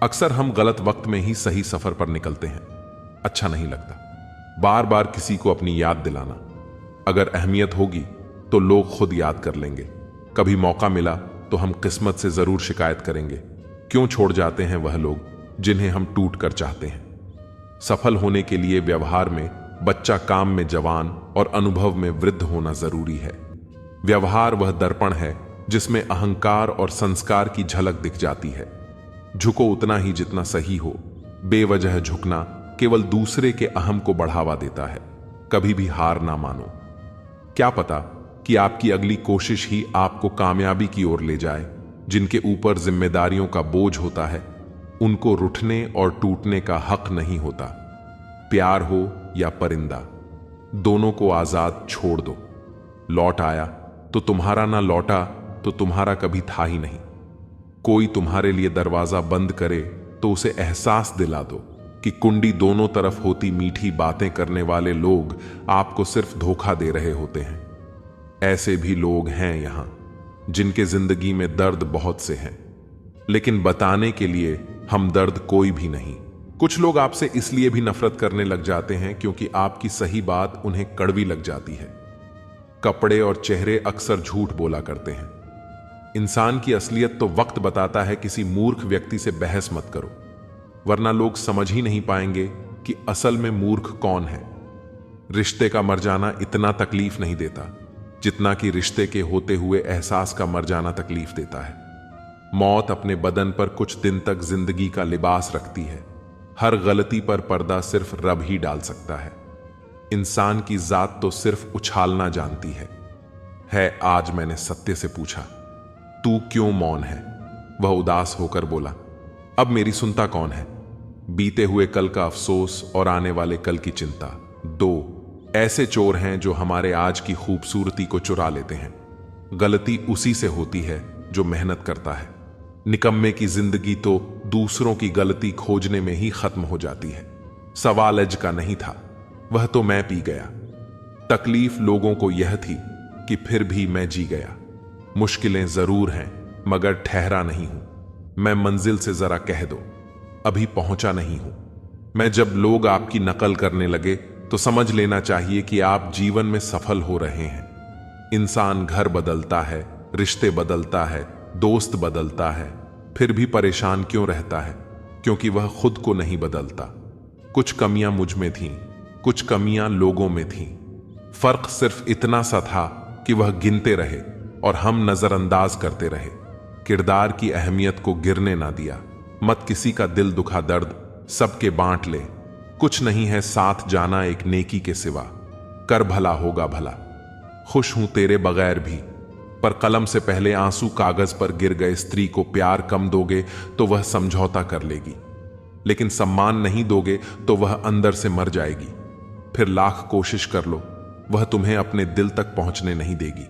अक्सर हम गलत वक्त में ही सही सफर पर निकलते हैं। अच्छा नहीं लगता बार बार किसी को अपनी याद दिलाना। अगर अहमियत होगी तो लोग खुद याद कर लेंगे। कभी मौका मिला तो हम किस्मत से जरूर शिकायत करेंगे। क्यों छोड़ जाते हैं वह लोग जिन्हें हम टूट कर चाहते हैं। सफल होने के लिए व्यवहार में बच्चा, काम में जवान और अनुभव में वृद्ध होना जरूरी है। व्यवहार वह दर्पण है जिसमें अहंकार और संस्कार की झलक दिख जाती है। झुको उतना ही जितना सही हो। बेवजह झुकना केवल दूसरे के अहम को बढ़ावा देता है। कभी भी हार ना मानो। क्या पता कि आपकी अगली कोशिश ही आपको कामयाबी की ओर ले जाए। जिनके ऊपर जिम्मेदारियों का बोझ होता है उनको रुठने और टूटने का हक नहीं होता। प्यार हो या परिंदा, दोनों को आजाद छोड़ दो। लौट आया तो तुम्हारा, ना लौटा तो तुम्हारा कभी था ही नहीं। कोई तुम्हारे लिए दरवाजा बंद करे तो उसे एहसास दिला दो कि कुंडी दोनों तरफ होती। मीठी बातें करने वाले लोग आपको सिर्फ धोखा दे रहे होते हैं। ऐसे भी लोग हैं यहां जिनके जिंदगी में दर्द बहुत से हैं, लेकिन बताने के लिए हमदर्द कोई भी नहीं। कुछ लोग आपसे इसलिए भी नफरत करने लग जाते हैं क्योंकि आपकी सही बात उन्हें कड़वी लग जाती है। कपड़े और चेहरे अक्सर झूठ बोला करते हैं। इंसान की असलियत तो वक्त बताता है। किसी मूर्ख व्यक्ति से बहस मत करो, वरना लोग समझ ही नहीं पाएंगे कि असल में मूर्ख कौन है। रिश्ते का मर जाना इतना तकलीफ नहीं देता जितना कि रिश्ते के होते हुए एहसास का मर जाना तकलीफ देता है। मौत अपने बदन पर कुछ दिन तक जिंदगी का लिबास रखती है। हर गलती पर पर्दा सिर्फ रब ही डाल सकता है। इंसान की जात तो सिर्फ उछालना जानती है। आज मैंने सत्य से पूछा, तू क्यों मौन है? वह उदास होकर बोला, अब मेरी सुनता कौन है? बीते हुए कल का अफसोस और आने वाले कल की चिंता, दो ऐसे चोर हैं जो हमारे आज की खूबसूरती को चुरा लेते हैं। गलती उसी से होती है जो मेहनत करता है। निकम्मे की जिंदगी तो दूसरों की गलती खोजने में ही खत्म हो जाती है। सवाल अज का नहीं था, वह तो मैं पी गया। तकलीफ लोगों को यह थी कि फिर भी मैं जी गया। मुश्किलें जरूर हैं मगर ठहरा नहीं हूं। मैं मंजिल से जरा कह दो, अभी पहुंचा नहीं हूं। मैं जब लोग आपकी नकल करने लगे तो समझ लेना चाहिए कि आप जीवन में सफल हो रहे हैं। इंसान घर बदलता है, रिश्ते बदलता है, दोस्त बदलता है, फिर भी परेशान क्यों रहता है? क्योंकि वह खुद को नहीं बदलता। कुछ कमियां मुझ में थीं, कुछ कमियां लोगों में थीं। फर्क सिर्फ इतना सा था कि वह गिनते रहे और हम नजरअंदाज करते रहे। किरदार की अहमियत को गिरने ना दिया। मत किसी का दिल दुखा दर्द सबके बांट ले। कुछ नहीं है साथ जाना एक नेकी के सिवा। कर भला होगा भला। खुश हूं तेरे बगैर भी, पर कलम से पहले आंसू कागज पर गिर गए। स्त्री को प्यार कम दोगे तो वह समझौता कर लेगी, लेकिन सम्मान नहीं दोगे तो वह अंदर से मर जाएगी। फिर लाख कोशिश कर लो, वह तुम्हें अपने दिल तक पहुंचने नहीं देगी।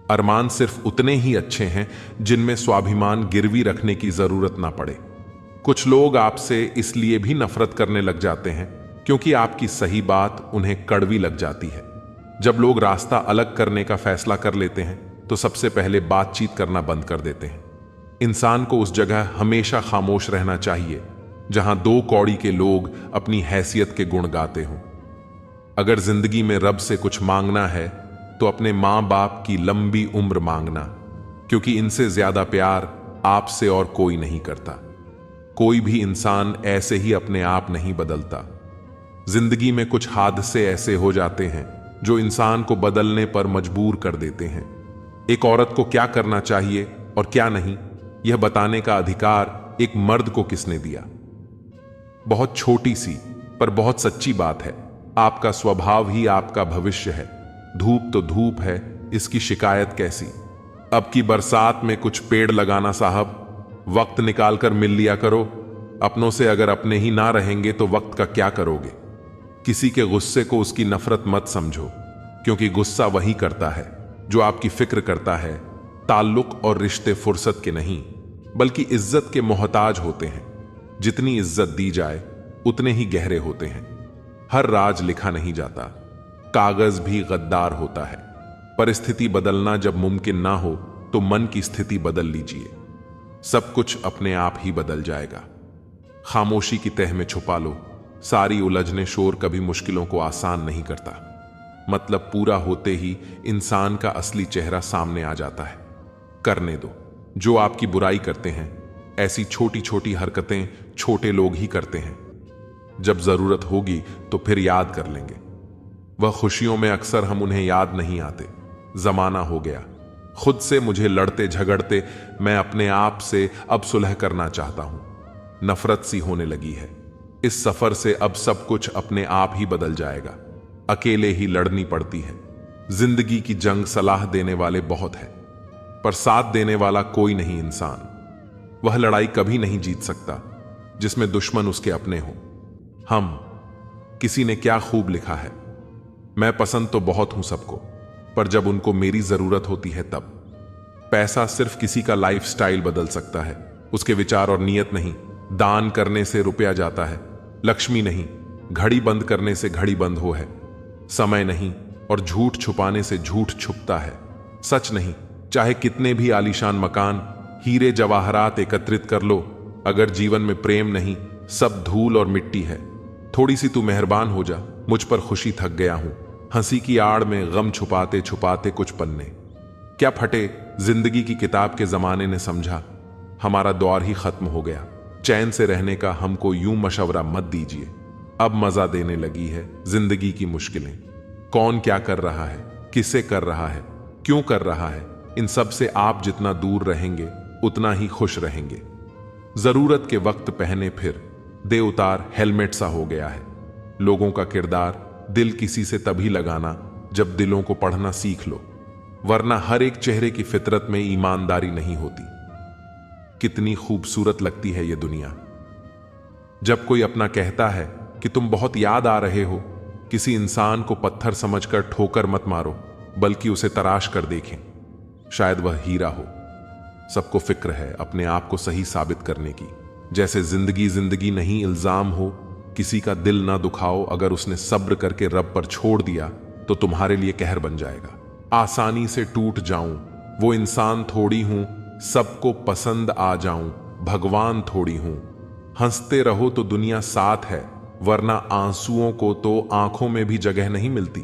अरमान सिर्फ उतने ही अच्छे हैं जिनमें स्वाभिमान गिरवी रखने की जरूरत ना पड़े। कुछ लोग आपसे इसलिए भी नफरत करने लग जाते हैं क्योंकि आपकी सही बात उन्हें कड़वी लग जाती है। जब लोग रास्ता अलग करने का फैसला कर लेते हैं तो सबसे पहले बातचीत करना बंद कर देते हैं। इंसान को उस जगह हमेशा खामोश रहना चाहिए जहां दो कौड़ी के लोग अपनी हैसियत के गुण गाते हों। अगर जिंदगी में रब से कुछ मांगना है तो अपने मां बाप की लंबी उम्र मांगना, क्योंकि इनसे ज्यादा प्यार आपसे और कोई नहीं करता। कोई भी इंसान ऐसे ही अपने आप नहीं बदलता। जिंदगी में कुछ हादसे ऐसे हो जाते हैं जो इंसान को बदलने पर मजबूर कर देते हैं। एक औरत को क्या करना चाहिए और क्या नहीं, यह बताने का अधिकार एक मर्द को किसने दिया? बहुत छोटी सी पर बहुत सच्ची बात है। आपका स्वभाव ही आपका भविष्य है। धूप तो धूप है, इसकी शिकायत कैसी? अब की बरसात में कुछ पेड़ लगाना साहब, वक्त निकालकर मिल लिया करो। अपनों से अगर अपने ही ना रहेंगे तो वक्त का क्या करोगे? किसी के गुस्से को उसकी नफरत मत समझो, क्योंकि गुस्सा वही करता है जो आपकी फिक्र करता है। ताल्लुक और रिश्ते फुर्सत के नहीं, बल्कि इज्जत के मोहताज होते हैं। जितनी इज्जत दी जाए उतने ही गहरे होते हैं। हर राज लिखा नहीं जाता, कागज भी गद्दार होता है। परिस्थिति बदलना जब मुमकिन ना हो तो मन की स्थिति बदल लीजिए। सब कुछ अपने आप ही बदल जाएगा। खामोशी की तह में छुपा लो। सारी उलझने शोर कभी मुश्किलों को आसान नहीं करता। मतलब पूरा होते ही इंसान का असली चेहरा सामने आ जाता है। करने दो। जो आपकी बुराई करते हैं, ऐसी छोटी छोटी हरकतें छोटे लोग ही करते हैं। जब जरूरत होगी तो फिर याद कर लेंगे। वह खुशियों में अक्सर हम उन्हें याद नहीं आते। जमाना हो गया खुद से मुझे लड़ते झगड़ते। मैं अपने आप से अब सुलह करना चाहता हूं। नफरत सी होने लगी है। इस सफर से अब सब कुछ अपने आप ही बदल जाएगा। अकेले ही लड़नी पड़ती है। जिंदगी की जंग सलाह देने वाले बहुत हैं, पर साथ देने वाला कोई नहीं इंसान। वह लड़ाई कभी नहीं जीत सकता जिसमें दुश्मन उसके अपने हो। हम किसी ने क्या खूब लिखा है, मैं पसंद तो बहुत हूं सबको, पर जब उनको मेरी जरूरत होती है तब। पैसा सिर्फ किसी का लाइफस्टाइल बदल सकता है, उसके विचार और नियत नहीं। दान करने से रुपया जाता है, लक्ष्मी नहीं। घड़ी बंद करने से घड़ी बंद हो है, समय नहीं। और झूठ छुपाने से झूठ छुपता है, सच नहीं। चाहे कितने भी आलीशान मकान, हीरे जवाहरात एकत्रित कर लो, अगर जीवन में प्रेम नहीं, सब धूल और मिट्टी है। थोड़ी सी तू मेहरबान हो जा, मुझ पर खुशी थक गया हूं। हंसी की आड़ में गम छुपाते छुपाते कुछ पन्ने। क्या फटे जिंदगी की किताब के जमाने ने समझा, हमारा दौर ही खत्म हो गया। चैन से रहने का हमको यूं मशवरा मत दीजिए। अब मजा देने लगी है जिंदगी की मुश्किलें। कौन क्या कर रहा है, किसे कर रहा है, क्यों कर रहा है, इन सब से आप जितना दूर रहेंगे उतना ही खुश रहेंगे। जरूरत के वक्त पहने फिर दे उतार हेलमेट सा हो गया है। लोगों का किरदार दिल किसी से तभी लगाना जब दिलों को पढ़ना सीख लो, वरना हर एक चेहरे की फितरत में ईमानदारी नहीं होती। कितनी खूबसूरत लगती है ये दुनिया। जब कोई अपना कहता है कि तुम बहुत याद आ रहे हो, किसी इंसान को पत्थर समझकर ठोकर मत मारो, बल्कि उसे तराश कर देखें, शायद वह हीरा हो। सबको फिक्र है अपने आप को सही साबित करने की। जैसे जिंदगी जिंदगी नहीं इल्जाम हो। किसी का दिल ना दुखाओ, अगर उसने सब्र करके रब पर छोड़ दिया तो तुम्हारे लिए कहर बन जाएगा। आसानी से टूट जाऊं वो इंसान थोड़ी हूं, सबको पसंद आ जाऊं भगवान थोड़ी हूं। हंसते रहो तो दुनिया साथ है, वरना आंसुओं को तो आंखों में भी जगह नहीं मिलती।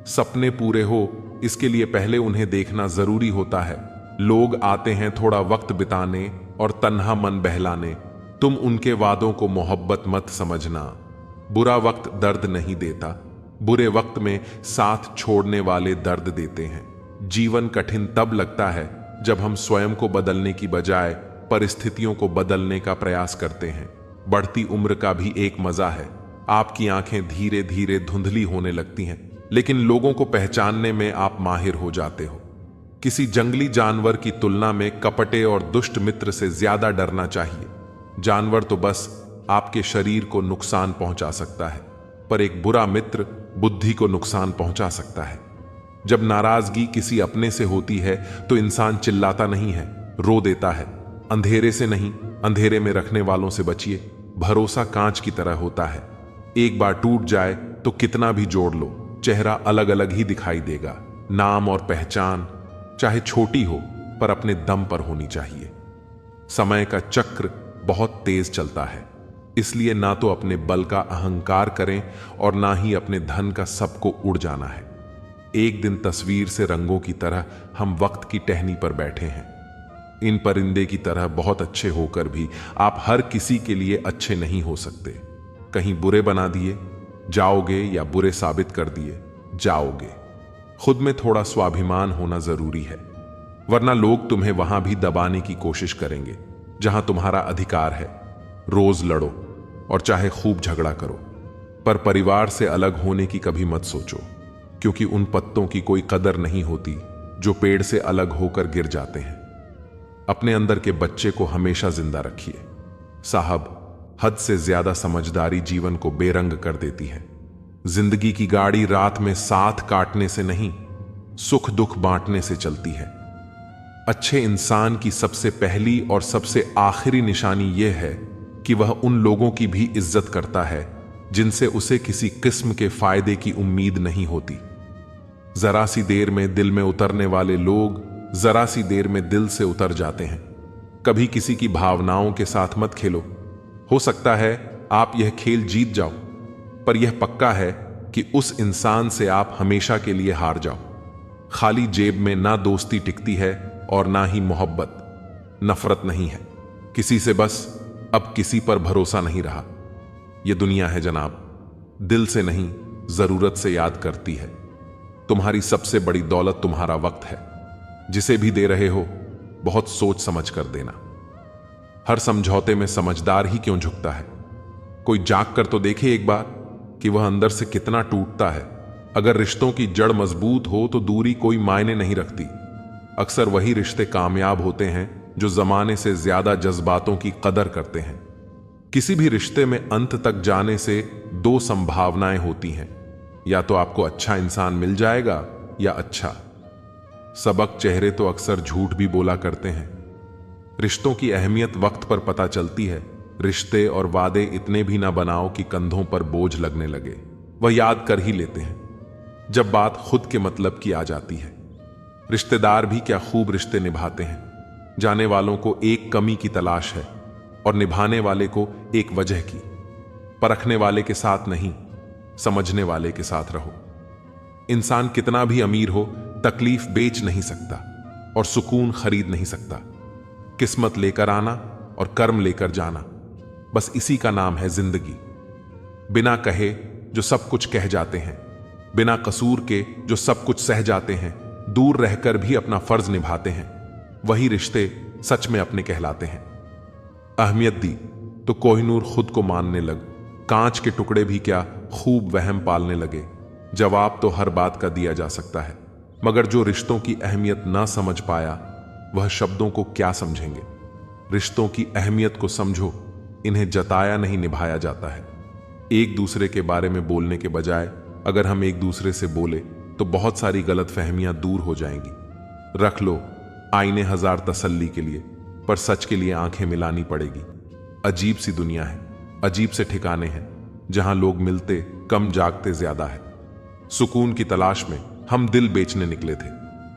सपने पूरे हो इसके लिए पहले उन्हें देखना जरूरी होता है। लोग आते हैं थोड़ा वक्त बिताने और तन्हा मन बहलाने। तुम उनके वादों को मोहब्बत मत समझना। बुरा वक्त दर्द नहीं देता, बुरे वक्त में साथ छोड़ने वाले दर्द देते हैं। जीवन कठिन तब लगता है जब हम स्वयं को बदलने की बजाय परिस्थितियों को बदलने का प्रयास करते हैं। बढ़ती उम्र का भी एक मजा है। आपकी आंखें धीरे धीरे धुंधली होने लगती हैं, लेकिन लोगों को पहचानने में आप माहिर हो जाते हो। किसी जंगली जानवर की तुलना में कपटे और दुष्ट मित्र से ज्यादा डरना चाहिए। जानवर तो बस आपके शरीर को नुकसान पहुंचा सकता है, पर एक बुरा मित्र बुद्धि को नुकसान पहुंचा सकता है। जब नाराजगी किसी अपने से होती है तो इंसान चिल्लाता नहीं है, रो देता है। अंधेरे से नहीं, अंधेरे में रखने वालों से बचिए। भरोसा कांच की तरह होता है, एक बार टूट जाए तो कितना भी जोड़ लो, चेहरा अलग अलग ही दिखाई देगा। नाम और पहचान चाहे छोटी हो, पर अपने दम पर होनी चाहिए। समय का चक्र बहुत तेज चलता है, इसलिए ना तो अपने बल का अहंकार करें और ना ही अपने धन का सबको उड़ जाना है। एक दिन तस्वीर से रंगों की तरह हम वक्त की टहनी पर बैठे हैं। इन परिंदे की तरह बहुत अच्छे होकर भी आप हर किसी के लिए अच्छे नहीं हो सकते। कहीं बुरे बना दिए जाओगे या बुरे साबित कर दिए जाओगे। खुद में थोड़ा स्वाभिमान होना जरूरी है, वरना लोग तुम्हें वहां भी दबाने की कोशिश करेंगे जहां तुम्हारा अधिकार है। रोज लड़ो और चाहे खूब झगड़ा करो, पर परिवार से अलग होने की कभी मत सोचो, क्योंकि उन पत्तों की कोई कदर नहीं होती जो पेड़ से अलग होकर गिर जाते हैं। अपने अंदर के बच्चे को हमेशा जिंदा रखिए। साहब, हद से ज्यादा समझदारी जीवन को बेरंग कर देती है। जिंदगी की गाड़ी रात में साथ काटने से नहीं, सुख दुख बांटने से चलती है। अच्छे इंसान की सबसे पहली और सबसे आखिरी निशानी यह है कि वह उन लोगों की भी इज्जत करता है जिनसे उसे किसी किस्म के फायदे की उम्मीद नहीं होती। जरा सी देर में दिल में उतरने वाले लोग जरा सी देर में दिल से उतर जाते हैं। कभी किसी की भावनाओं के साथ मत खेलो। हो सकता है आप यह खेल जीत जाओ, पर यह पक्का है कि उस इंसान से आप हमेशा के लिए हार जाओ। खाली जेब में ना दोस्ती टिकती है और ना ही मोहब्बत। नफरत नहीं है किसी से, बस अब किसी पर भरोसा नहीं रहा। यह दुनिया है जनाब, दिल से नहीं जरूरत से याद करती है। तुम्हारी सबसे बड़ी दौलत तुम्हारा वक्त है। जिसे भी दे रहे हो बहुत सोच समझ कर देना। हर समझौते में समझदार ही क्यों झुकता है। कोई जाग कर तो देखे एक बार कि वह अंदर से कितना टूटता है। अगर रिश्तों की जड़ मजबूत हो तो दूरी कोई मायने नहीं रखती। अक्सर वही रिश्ते कामयाब होते हैं जो जमाने से ज्यादा जज्बातों की कदर करते हैं। किसी भी रिश्ते में अंत तक जाने से दो संभावनाएं होती हैं, या तो आपको अच्छा इंसान मिल जाएगा या अच्छा सबक चेहरे तो अक्सर झूठ भी बोला करते हैं। रिश्तों की अहमियत वक्त पर पता चलती है। रिश्ते और वादे इतने भी ना बनाओ कि कंधों पर बोझ लगने लगे। वह याद कर ही लेते हैं जब बात खुद के मतलब की आ जाती है। रिश्तेदार भी क्या खूब रिश्ते निभाते हैं। जाने वालों को एक कमी की तलाश है और निभाने वाले को एक वजह की। परखने वाले के साथ नहीं, समझने वाले के साथ रहो। इंसान कितना भी अमीर हो तकलीफ बेच नहीं सकता और सुकून खरीद नहीं सकता। किस्मत लेकर आना और कर्म लेकर जाना, बस इसी का नाम है जिंदगी। बिना कहे जो सब कुछ कह जाते हैं, बिना कसूर के जो सब कुछ सह जाते हैं, दूर रहकर भी अपना फर्ज निभाते हैं, वही रिश्ते सच में अपने कहलाते हैं। अहमियत दी तो कोहिनूर खुद को मानने लग। कांच के टुकड़े भी क्या खूब वहम पालने लगे। जवाब तो हर बात का दिया जा सकता है, मगर जो रिश्तों की अहमियत ना समझ पाया वह शब्दों को क्या समझेंगे। रिश्तों की अहमियत को समझो, इन्हें जताया नहीं निभाया जाता है। एक दूसरे के बारे में बोलने के बजाय अगर हम एक दूसरे से बोले तो बहुत सारी गलत फहमियां दूर हो जाएंगी। रख लो आईने हजार तसल्ली के लिए, पर सच के लिए आंखें मिलानी पड़ेगी। अजीब सी दुनिया है, अजीब से ठिकाने हैं जहां लोग मिलते कम जागते ज्यादा है। सुकून की तलाश में हम दिल बेचने निकले थे।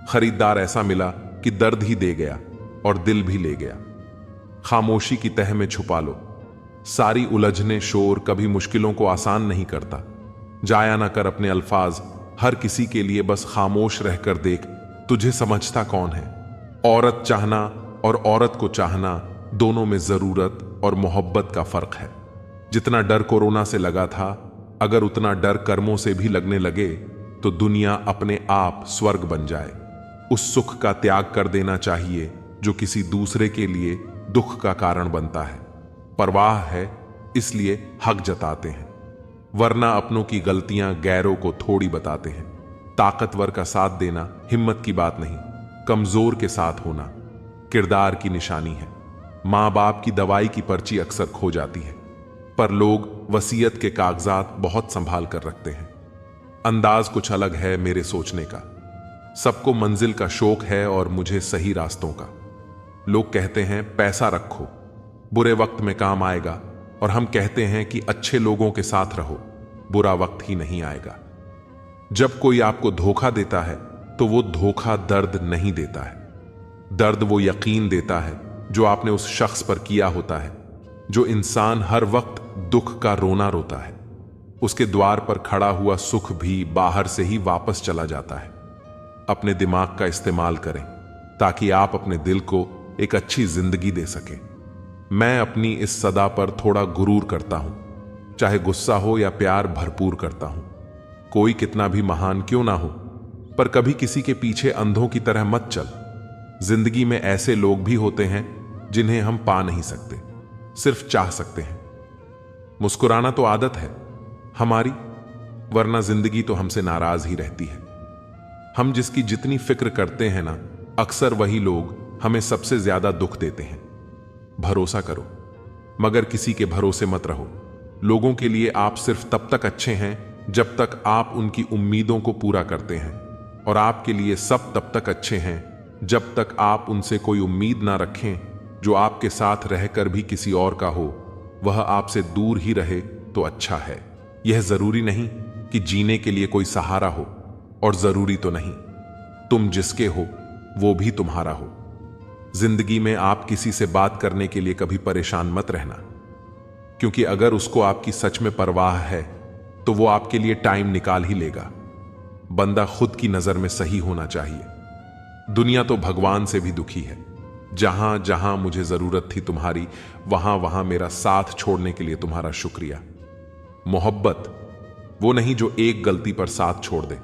खरीदार ऐसा मिला कि दर्द ही दे गया और दिल भी ले गया। खामोशी की तह में छुपा लो। सारी उलझने शोर कभी मुश्किलों को आसान नहीं करता। जाया ना कर अपने अल्फाज हर किसी के लिए, बस खामोश रहकर देख तुझे समझता कौन है। औरत चाहना और औरत को चाहना, दोनों में जरूरत और मोहब्बत का फर्क है। जितना डर कोरोना से लगा था, अगर उतना डर कर्मों से भी लगने लगे तो दुनिया अपने आप स्वर्ग बन जाए। उस सुख का त्याग कर देना चाहिए जो किसी दूसरे के लिए दुख का कारण बनता है। परवाह है इसलिए हक जताते हैं, वरना अपनों की गलतियां गैरों को थोड़ी बताते हैं। ताकतवर का साथ देना हिम्मत की बात नहीं, कमजोर के साथ होना किरदार की निशानी है। मां बाप की दवाई की पर्ची अक्सर खो जाती है, पर लोग वसीयत के कागजात बहुत संभाल कर रखते हैं। अंदाज कुछ अलग है मेरे सोचने का। सबको मंजिल का शौक है और मुझे सही रास्तों का। लोग कहते हैं पैसा रखो, बुरे वक्त में काम आएगा, और हम कहते हैं कि अच्छे लोगों के साथ रहो, बुरा वक्त ही नहीं आएगा। जब कोई आपको धोखा देता है तो वो धोखा दर्द नहीं देता है। दर्द वो यकीन देता है जो आपने उस शख्स पर किया होता है। जो इंसान हर वक्त दुख का रोना रोता है, उसके द्वार पर खड़ा हुआ सुख भी बाहर से ही वापस चला जाता है। अपने दिमाग का इस्तेमाल करें ताकि आप अपने दिल को एक अच्छी जिंदगी दे सकें। मैं अपनी इस सदा पर थोड़ा गुरूर करता हूं, चाहे गुस्सा हो या प्यार भरपूर करता हूं। कोई कितना भी महान क्यों ना हो, पर कभी किसी के पीछे अंधों की तरह मत चल। जिंदगी में ऐसे लोग भी होते हैं जिन्हें हम पा नहीं सकते, सिर्फ चाह सकते हैं। मुस्कुराना तो आदत है हमारी, वरना जिंदगी तो हमसे नाराज ही रहती है। हम जिसकी जितनी फिक्र करते हैं ना, अक्सर वही लोग हमें सबसे ज्यादा दुख देते हैं। भरोसा करो, मगर किसी के भरोसे मत रहो। लोगों के लिए आप सिर्फ तब तक अच्छे हैं जब तक आप उनकी उम्मीदों को पूरा करते हैं, और आपके लिए सब तब तक अच्छे हैं जब तक आप उनसे कोई उम्मीद ना रखें। जो आपके साथ रहकर भी किसी और का हो, वह आपसे दूर ही रहे तो अच्छा है। यह जरूरी नहीं कि जीने के लिए कोई सहारा हो, और जरूरी तो नहीं तुम जिसके हो वो भी तुम्हारा हो। जिंदगी में आप किसी से बात करने के लिए कभी परेशान मत रहना, क्योंकि अगर उसको आपकी सच में परवाह है तो वो आपके लिए टाइम निकाल ही लेगा। बंदा खुद की नजर में सही होना चाहिए। दुनिया तो भगवान से भी दुखी है। जहां जहां मुझे जरूरत थी तुम्हारी, वहां वहां मेरा साथ छोड़ने के लिए तुम्हारा शुक्रिया। मोहब्बत वो नहीं जो एक गलती पर साथ छोड़ दे।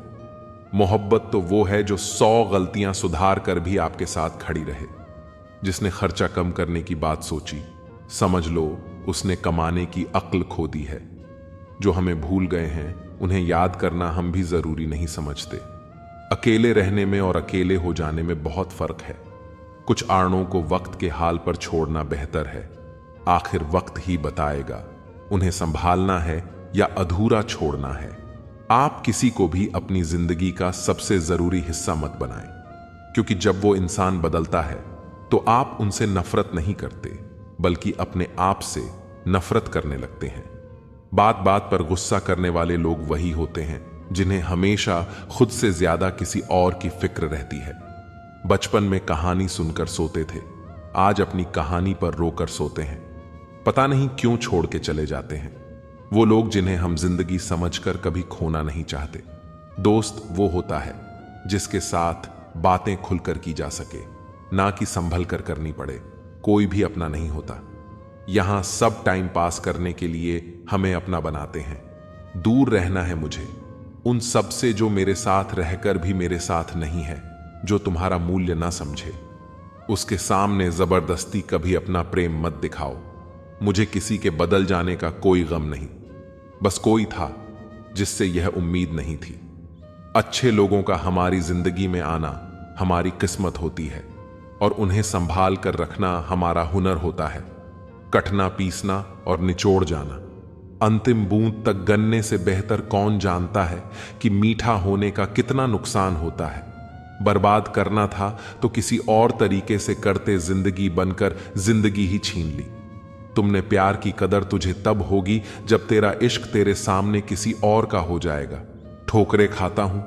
मोहब्बत तो वो है जो 100 गलतियां सुधार कर भी आपके साथ खड़ी रहे। जिसने खर्चा कम करने की बात सोची, समझ लो उसने कमाने की अक्ल खो दी है। जो हमें भूल गए हैं उन्हें याद करना हम भी जरूरी नहीं समझते। अकेले रहने में और अकेले हो जाने में बहुत फर्क है। कुछ आड़ों को वक्त के हाल पर छोड़ना बेहतर है। आखिर वक्त ही बताएगा उन्हें संभालना है या अधूरा छोड़ना है। आप किसी को भी अपनी जिंदगी का सबसे जरूरी हिस्सा मत बनाएं, क्योंकि जब वो इंसान बदलता है तो आप उनसे नफरत नहीं करते, बल्कि अपने आप से नफरत करने लगते हैं। बात बात पर गुस्सा करने वाले लोग वही होते हैं जिन्हें हमेशा खुद से ज्यादा किसी और की फिक्र रहती है। बचपन में कहानी सुनकर सोते थे, आज अपनी कहानी पर रोकर सोते हैं। पता नहीं क्यों छोड़ के चले जाते हैं वो लोग जिन्हें हम जिंदगी समझकर कभी खोना नहीं चाहते। दोस्त वो होता है जिसके साथ बातें खुलकर की जा सके, ना कि संभल कर करनी पड़े। कोई भी अपना नहीं होता। यहां सब टाइम पास करने के लिए हमें अपना बनाते हैं। दूर रहना है मुझे उन सब से जो मेरे साथ रहकर भी मेरे साथ नहीं है, जो तुम्हारा मूल्य ना समझे। उसके सामने जबरदस्ती कभी अपना प्रेम मत दिखाओ। मुझे किसी के बदल जाने का कोई गम नहीं, बस कोई था जिससे यह उम्मीद नहीं थी। अच्छे लोगों का हमारी जिंदगी में आना हमारी किस्मत होती है, और उन्हें संभाल कर रखना हमारा हुनर होता है। कटना, पीसना और निचोड़ जाना, अंतिम बूंद तक गन्ने से बेहतर कौन जानता है कि मीठा होने का कितना नुकसान होता है। बर्बाद करना था तो किसी और तरीके से करते, जिंदगी बनकर जिंदगी ही छीन ली। तुमने प्यार की कदर तुझे तब होगी जब तेरा इश्क तेरे सामने किसी और का हो जाएगा। ठोकरे खाता हूं,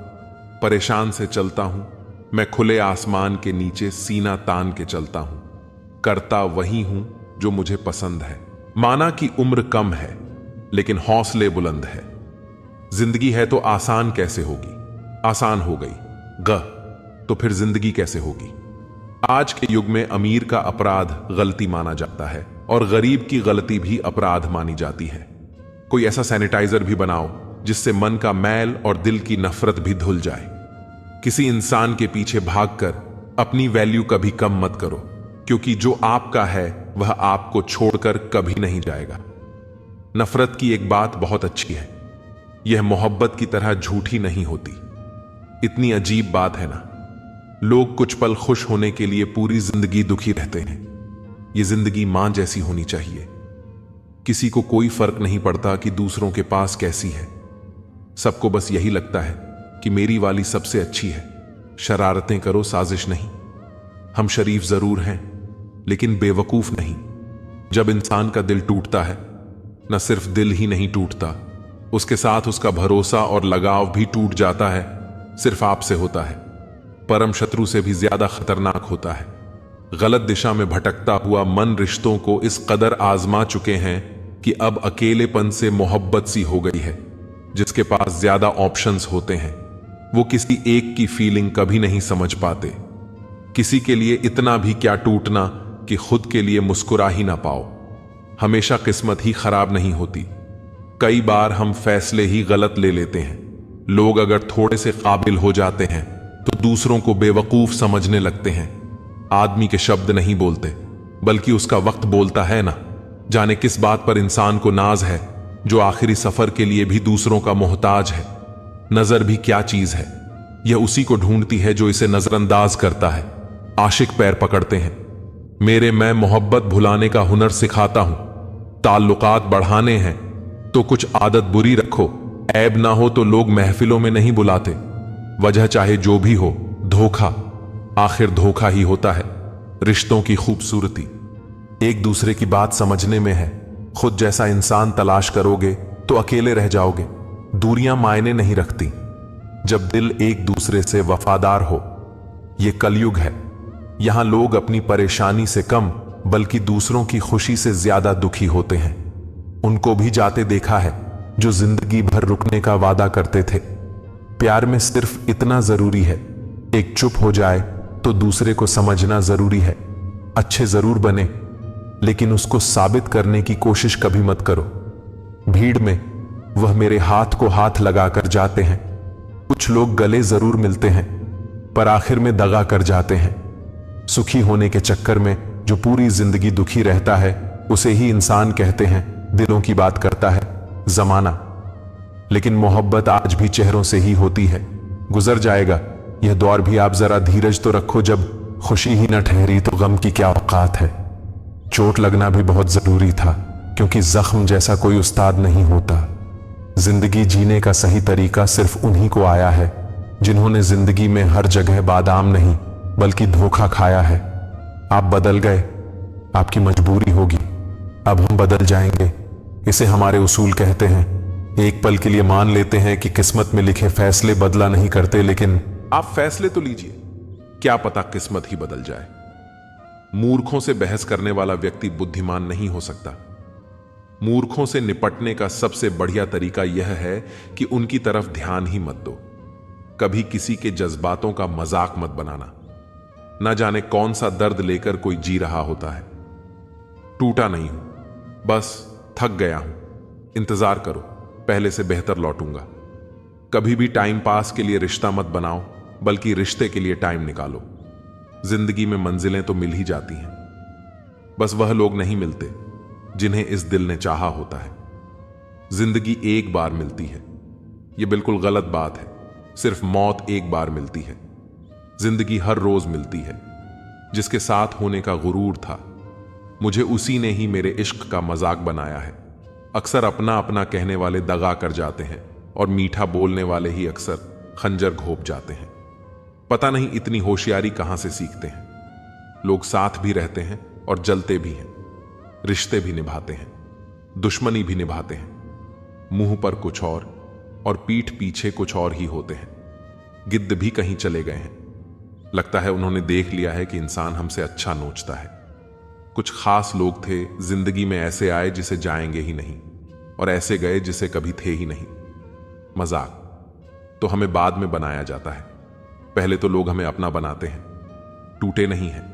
परेशान से चलता हूं, मैं खुले आसमान के नीचे सीना तान के चलता हूं। करता वही हूं जो मुझे पसंद है। माना कि उम्र कम है लेकिन हौसले बुलंद है। जिंदगी है तो आसान कैसे होगी? आसान हो गई तो फिर जिंदगी कैसे होगी? आज के युग में अमीर का अपराध गलती माना जाता है और गरीब की गलती भी अपराध मानी जाती है। कोई ऐसा सैनिटाइजर भी बनाओ जिससे मन का मैल और दिल की नफरत भी धुल जाए। किसी इंसान के पीछे भागकर अपनी वैल्यू कभी कम मत करो, क्योंकि जो आपका है वह आपको छोड़कर कभी नहीं जाएगा। नफरत की एक बात बहुत अच्छी है, यह मोहब्बत की तरह झूठी नहीं होती। इतनी अजीब बात है ना, लोग कुछ पल खुश होने के लिए पूरी जिंदगी दुखी रहते हैं। यह जिंदगी मां जैसी होनी चाहिए। किसी को कोई फर्क नहीं पड़ता कि दूसरों के पास कैसी है। सबको बस यही लगता है कि मेरी वाली सबसे अच्छी है। शरारतें करो, साजिश नहीं। हम शरीफ जरूर हैं लेकिन बेवकूफ नहीं। जब इंसान का दिल टूटता है, न सिर्फ दिल ही नहीं टूटता, उसके साथ उसका भरोसा और लगाव भी टूट जाता है। सिर्फ आपसे होता है, परम शत्रु से भी ज्यादा खतरनाक होता है। गलत दिशा में भटकता हुआ मन रिश्तों को इस कदर आजमा चुके हैं कि अब अकेलेपन से मोहब्बत सी हो गई है। जिसके पास ज्यादा ऑप्शंस होते हैं वो किसी एक की फीलिंग कभी नहीं समझ पाते। किसी के लिए इतना भी क्या टूटना कि खुद के लिए मुस्कुरा ही ना पाओ। हमेशा किस्मत ही खराब नहीं होती, कई बार हम फैसले ही गलत ले लेते हैं। लोग अगर थोड़े से काबिल हो जाते हैं तो दूसरों को बेवकूफ समझने लगते हैं। आदमी के शब्द नहीं बोलते बल्कि उसका वक्त बोलता है ना। जाने किस बात पर इंसान को नाज है जो आखिरी सफर के लिए भी दूसरों का मोहताज है। नजर भी क्या चीज है, यह उसी को ढूंढती है जो इसे नजरअंदाज करता है। आशिक पैर पकड़ते हैं, मेरे मैं मोहब्बत भुलाने का हुनर सिखाता हूं। ताल्लुकात बढ़ाने हैं तो कुछ आदत बुरी रखो, ऐब ना हो तो लोग महफिलों में नहीं बुलाते। वजह चाहे जो भी हो, धोखा आखिर धोखा ही होता है। रिश्तों की खूबसूरती एक दूसरे की बात समझने में है। खुद जैसा इंसान तलाश करोगे तो अकेले रह जाओगे। दूरियां मायने नहीं रखती जब दिल एक दूसरे से वफादार हो। यह कलयुग है। यहां लोग अपनी परेशानी से कम बल्कि दूसरों की खुशी से ज्यादा दुखी होते हैं। उनको भी जाते देखा है जो जिंदगी भर रुकने का वादा करते थे। प्यार में सिर्फ इतना जरूरी है, एक चुप हो जाए तो दूसरे को समझना जरूरी है। अच्छे जरूर बने, लेकिन उसको साबित करने की कोशिश कभी मत करो। भीड़ में वह मेरे हाथ को हाथ लगाकर जाते हैं। कुछ लोग गले जरूर मिलते हैं पर आखिर में दगा कर जाते हैं। सुखी होने के चक्कर में जो पूरी जिंदगी दुखी रहता है उसे ही इंसान कहते हैं। दिलों की बात करता है जमाना, लेकिन मोहब्बत आज भी चेहरों से ही होती है। गुजर जाएगा यह दौर भी, आप जरा धीरज तो रखो। जब खुशी ही न ठहरी तो गम की क्या औकात है। चोट लगना भी बहुत जरूरी था, क्योंकि जख्म जैसा कोई उस्ताद नहीं होता। जिंदगी जीने का सही तरीका सिर्फ उन्हीं को आया है जिन्होंने जिंदगी में हर जगह बादाम नहीं बल्कि धोखा खाया है। आप बदल गए, आपकी मजबूरी होगी, अब हम बदल जाएंगे। इसे हमारे उसूल कहते हैं। एक पल के लिए मान लेते हैं कि किस्मत में लिखे फैसले बदला नहीं करते, लेकिन आप फैसले तो लीजिए, क्या पता किस्मत ही बदल जाए। मूर्खों से बहस करने वाला व्यक्ति बुद्धिमान नहीं हो सकता। मूर्खों से निपटने का सबसे बढ़िया तरीका यह है कि उनकी तरफ ध्यान ही मत दो। कभी किसी के जज्बातों का मजाक मत बनाना। ना जाने कौन सा दर्द लेकर कोई जी रहा होता है। टूटा नहीं हूं, बस थक गया हूं। इंतजार करो, पहले से बेहतर लौटूंगा। कभी भी टाइम पास के लिए रिश्ता मत बनाओ, बल्कि रिश्ते के लिए टाइम निकालो। जिंदगी में मंजिलें तो मिल ही जाती हैं, बस वह लोग नहीं मिलते जिन्हें इस दिल ने चाहा होता है। जिंदगी एक बार मिलती है, यह बिल्कुल गलत बात है। सिर्फ मौत एक बार मिलती है। जिंदगी हर रोज मिलती है। जिसके साथ होने का गुरूर था, मुझे उसी ने ही मेरे इश्क का मजाक बनाया है। अक्सर अपना अपना कहने वाले दगा कर जाते हैं और मीठा बोलने वाले ही अक्सर खंजर घोंप जाते हैं। पता नहीं इतनी होशियारी कहां से सीखते हैं। लोग साथ भी रहते हैं और जलते भी हैं। रिश्ते भी निभाते हैं, दुश्मनी भी निभाते हैं। मुंह पर कुछ और पीठ पीछे कुछ और ही होते हैं। गिद्ध भी कहीं चले गए हैं। लगता है उन्होंने देख लिया है कि इंसान हमसे अच्छा नोचता है। कुछ खास लोग थे जिंदगी में, ऐसे आए जिसे जाएंगे ही नहीं, और ऐसे गए जिसे कभी थे ही नहीं। मजाक तो हमें बाद में बनाया जाता है, पहले तो लोग हमें अपना बनाते हैं। टूटे नहीं हैं,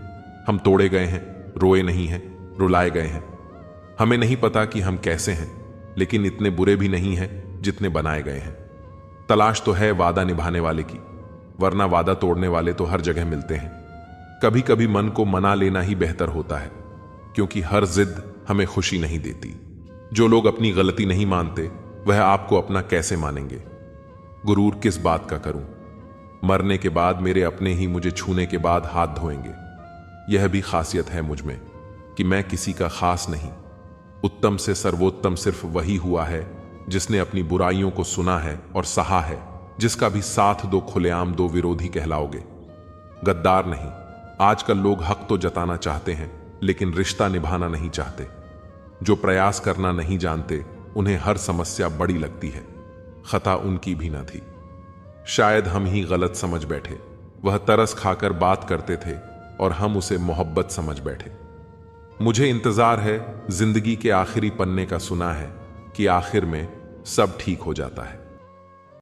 हम तोड़े गए हैं। रोए नहीं हैं, रुलाए गए हैं। हमें नहीं पता कि हम कैसे हैं, लेकिन इतने बुरे भी नहीं हैं जितने बनाए गए हैं। तलाश तो है वादा निभाने वाले की, वरना वादा तोड़ने वाले तो हर जगह मिलते हैं। कभी कभी मन को मना लेना ही बेहतर होता है, क्योंकि हर जिद हमें खुशी नहीं देती। जो लोग अपनी गलती नहीं मानते, वह आपको अपना कैसे मानेंगे। गुरूर किस बात का करूं, मरने के बाद मेरे अपने ही मुझे छूने के बाद हाथ धोएंगे। यह भी खासियत है मुझ में कि मैं किसी का खास नहीं। उत्तम से सर्वोत्तम सिर्फ वही हुआ है जिसने अपनी बुराइयों को सुना है और सहा है। जिसका भी साथ दो खुलेआम दो विरोधी कहलाओगे, गद्दार नहीं। आजकल लोग हक तो जताना चाहते हैं, लेकिन रिश्ता निभाना नहीं चाहते। जो प्रयास करना नहीं जानते, उन्हें हर समस्या बड़ी लगती है। खता उनकी भी न थी, शायद हम ही गलत समझ बैठे। वह तरस खाकर बात करते थे और हम उसे मोहब्बत समझ बैठे। मुझे इंतजार है जिंदगी के आखिरी पन्ने का, सुना है कि आखिर में सब ठीक हो जाता है।